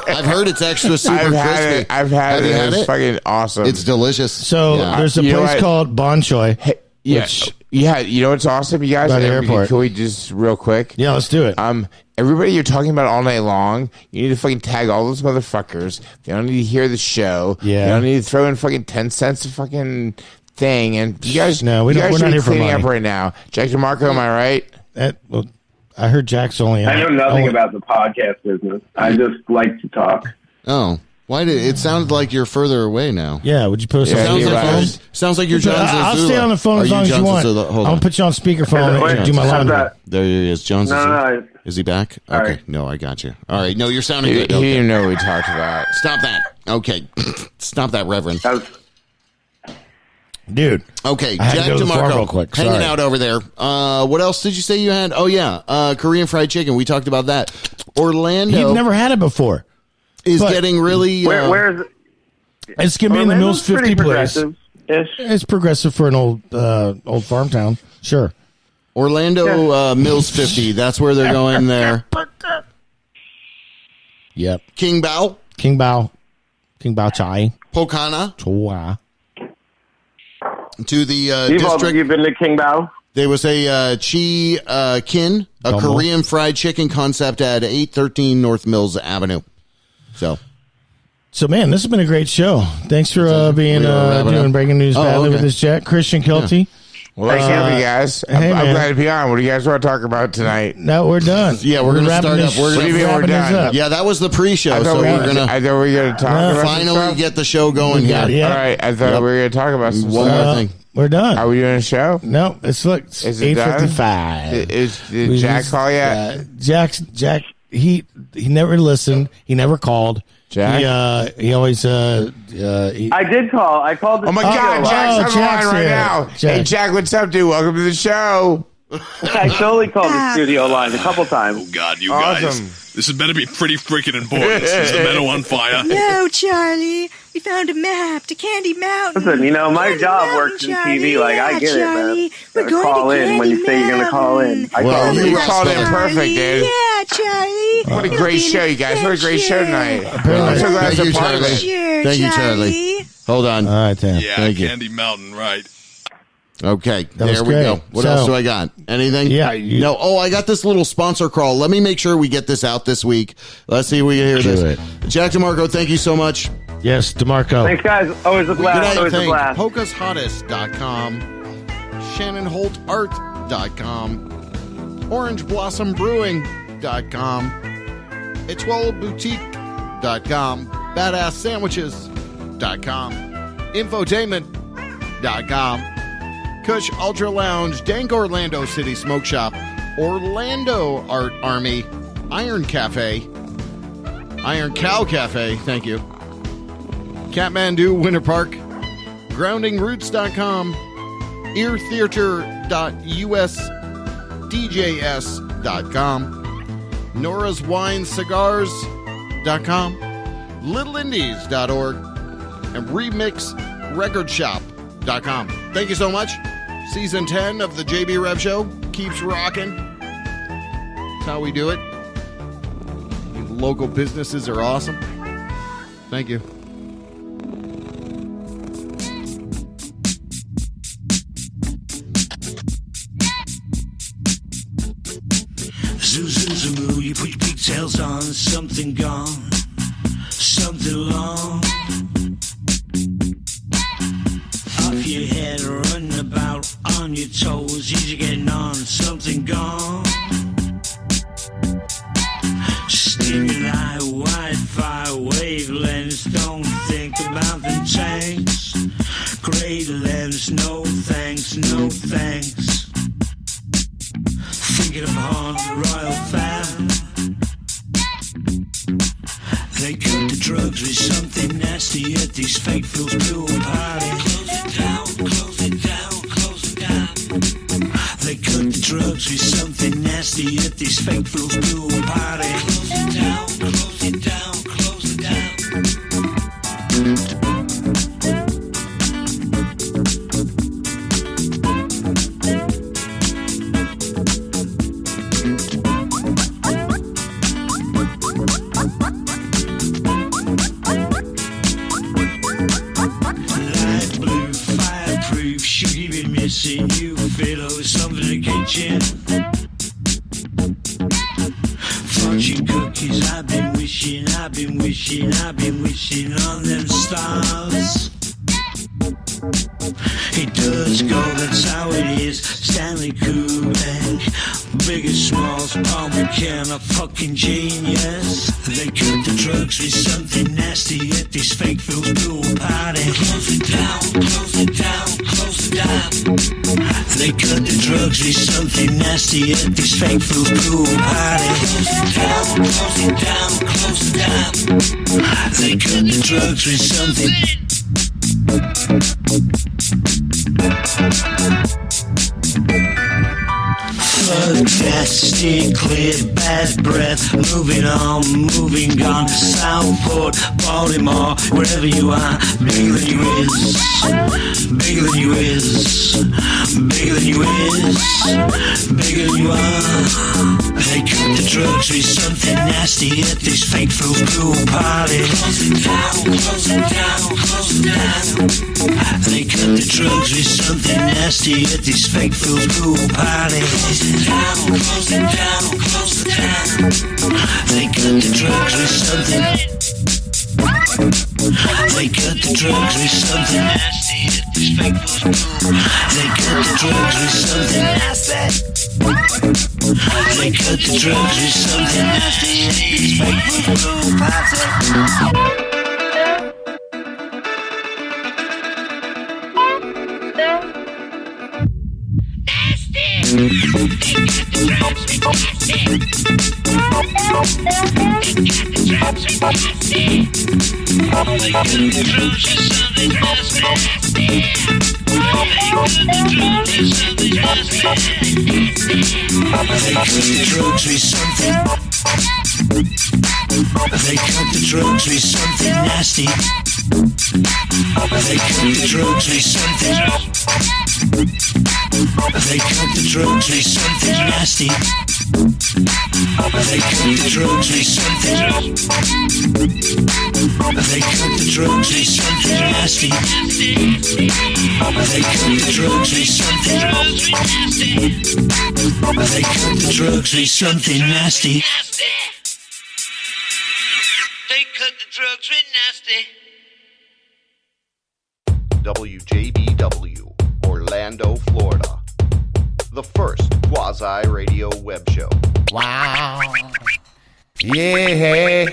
I. I've heard it's extra super I've had crispy. it. I've had Have it. you had It's it? fucking awesome. It's delicious. So Yeah. there's a You know place what? called Bon Choi. yeah, which- yeah. You know what's awesome, you guys? By the airport. Can we just real quick? Yeah, let's do it. Everybody you're talking about all night long, you need to fucking tag all those motherfuckers. They don't need to hear the show. Yeah. They don't need to throw in fucking 10 cents a fucking thing. And you guys, No, we you don't- guys we're should not be here for cleaning up money. right now. Jack DeMarco, am I right? Well, I heard Jack's only. I know nothing about the podcast business. I just like to talk. Oh, Why did it sounded like you're further away now? Yeah, would you put us on Sounds like, speakerphone? sounds like you're John Zazula. I'll stay on the phone Are as long as you John want. Zazula? Hold I'll on. put you on speakerphone Wait, and do my how's laundry. that? There he is, John Zazula. No. Is he back? All Okay. right. No, I got you. All right. No, you're sounding He good. didn't Okay. even know what we talked about. Stop that. Okay. Stop that, Reverend. That was, Dude. Okay, I had to Jack go to the farm real DeMarco, quick. hanging Sorry. out over there. What else did you say you had? Oh, yeah, Korean fried chicken. We talked about that. Orlando He'd never had it before. is but- getting really... where's It's going to be in the Mills Orlando's 50 pretty place. progressive-ish. It's progressive for an old farm town. Sure. Orlando Mills 50. That's where they're going there. Yep. King Bao, King Bao Chai. Pocana, Chua. to the You've district. been to King Bao? There was a Chi Kin, a Domo. Korean fried chicken concept at 813 North Mills Avenue. So, man, this has been a great show. Thanks for being doing breaking news badly okay. with this, Jack. Christian Kelty. Well, thank you guys. hey, I'm man. glad to be on. What do you guys want to talk about tonight? No, we're done. Yeah, we're gonna wrapping start this- up. We're What do you mean we're wrapping this done? up. Yeah, that was the pre-show, I so thought we're gonna we were going to talk about some finally stuff. get the show going We got here. it. All right, I thought we were going to talk about some One stuff. more thing. We're done. Are we doing a show? No, it's like Is it done? 8:55. Did Jack call yet? Jack, he never listened. He never called. Jack? He always I did call. I called the Oh my studio God, line. Jack's on the Jack's line right here. now. Jack. Hey, Jack, what's up, dude? Welcome to the show. I totally called the studio line a couple times. Oh, God, you Awesome. guys. This is better be pretty freaking important. Is the meadow on fire? No, Charlie. We found a map to Candy Mountain. Listen, you know, my Candy job Mountain, works in Charlie. TV. Like, I Yeah, get it, Charlie. man. We're Gotta going call to in Candy when you say you're going to call in. I Well, called you in. were called in Charlie. perfect, dude. Yeah, Charlie. What a It'll great be an show, you guys. What a great show tonight. I'm so glad Thank it's you, a part of Charlie. it. Sure, Thank you, Charlie. Hold on. All right, then. Yeah, Thank you. Candy Mountain, right. Okay, That was there we great. go. What So- else do I got? Anything? Yeah, No. Oh, I got this little sponsor crawl. Let me make sure we get this out this week. Let's see if we can hear Do this. Jack DeMarco, thank you so much. Yes, DeMarco. Thanks, guys. Always a Good blast. night. Always a Thank blast. PocasHottest.com, ShannonHoltArt.com, OrangeBlossomBrewing.com, EtoileBoutique.com, BadassSandwiches.com, Infotainment.com, Kush Ultra Lounge, Dank Orlando City Smoke Shop, Orlando Art Army, Iron Cafe, Iron Cow Cafe, thank you, Kathmandu Winter Park, GroundingRoots.com, EarTheater.usdjs.com, Nora's Wine Cigars.com, LittleIndies.org, and RemixRecordShop.com. Thank you so much. Season 10 of the JB Rev Show keeps rocking. That's how we do it. Local businesses are awesome. Thank you. Zoo, zoo, zoo, you put your pigtails on, something gone, something long. Off your head, running about on your toes, easy getting on, something gone. Stimuli, Wi-Fi, wavelengths, don't think about them tanks. Great lens, no thanks, no thanks. Thinking of on royal fan. They cut the drugs with something nasty at these fake fools pool party. Close it down, close it down, close it down. They cut the drugs with something nasty at these fake fools pool party. Close it down, close it down, close it down. Light blue, fireproof, sugar been missing you. Fiddle with something in the kitchen. Fortune cookies, I've been wishing on them stars. It does go, that's how it is. Stanley Kubrick, biggest smalls, Paul McCann, a fucking genius. They cut the drugs with something nasty at this fake Phil's pool party. Close it down, close it down, close it down. They cut the drugs with something nasty at this fake Phil's pool party. Close it down, close it down, close it down. They cut the drugs with something. Fantastic, clear, bad breath. Moving on, moving on. Southport, Baltimore, wherever you are. Bigger than you is. Bigger than you is. Bigger than you is. Bigger than you are. They cut the drugs with something nasty at this fake Phil's pool party. Close it down, close it down, close it down. They cut the drugs with something nasty at this fake Phil's pool party. Close it down, close it down, close it down. They cut the drugs with something. They cut the drugs with something nasty at this fake Phil's pool. They cut the drugs with something nasty. They cut the drugs with something nasty at this fake Phil's pool party. They cut the drugs with something nasty. They cut the drugs with something. They cut the drugs with something nasty. They cut the drugs with something. They cut the drugs with something nasty. They cut the drugs with something. They cut the drugs with something nasty. They cut the drugs with nasty. WJBW, Orlando, Florida. The first quasi-radio web show. Wow. Yeah.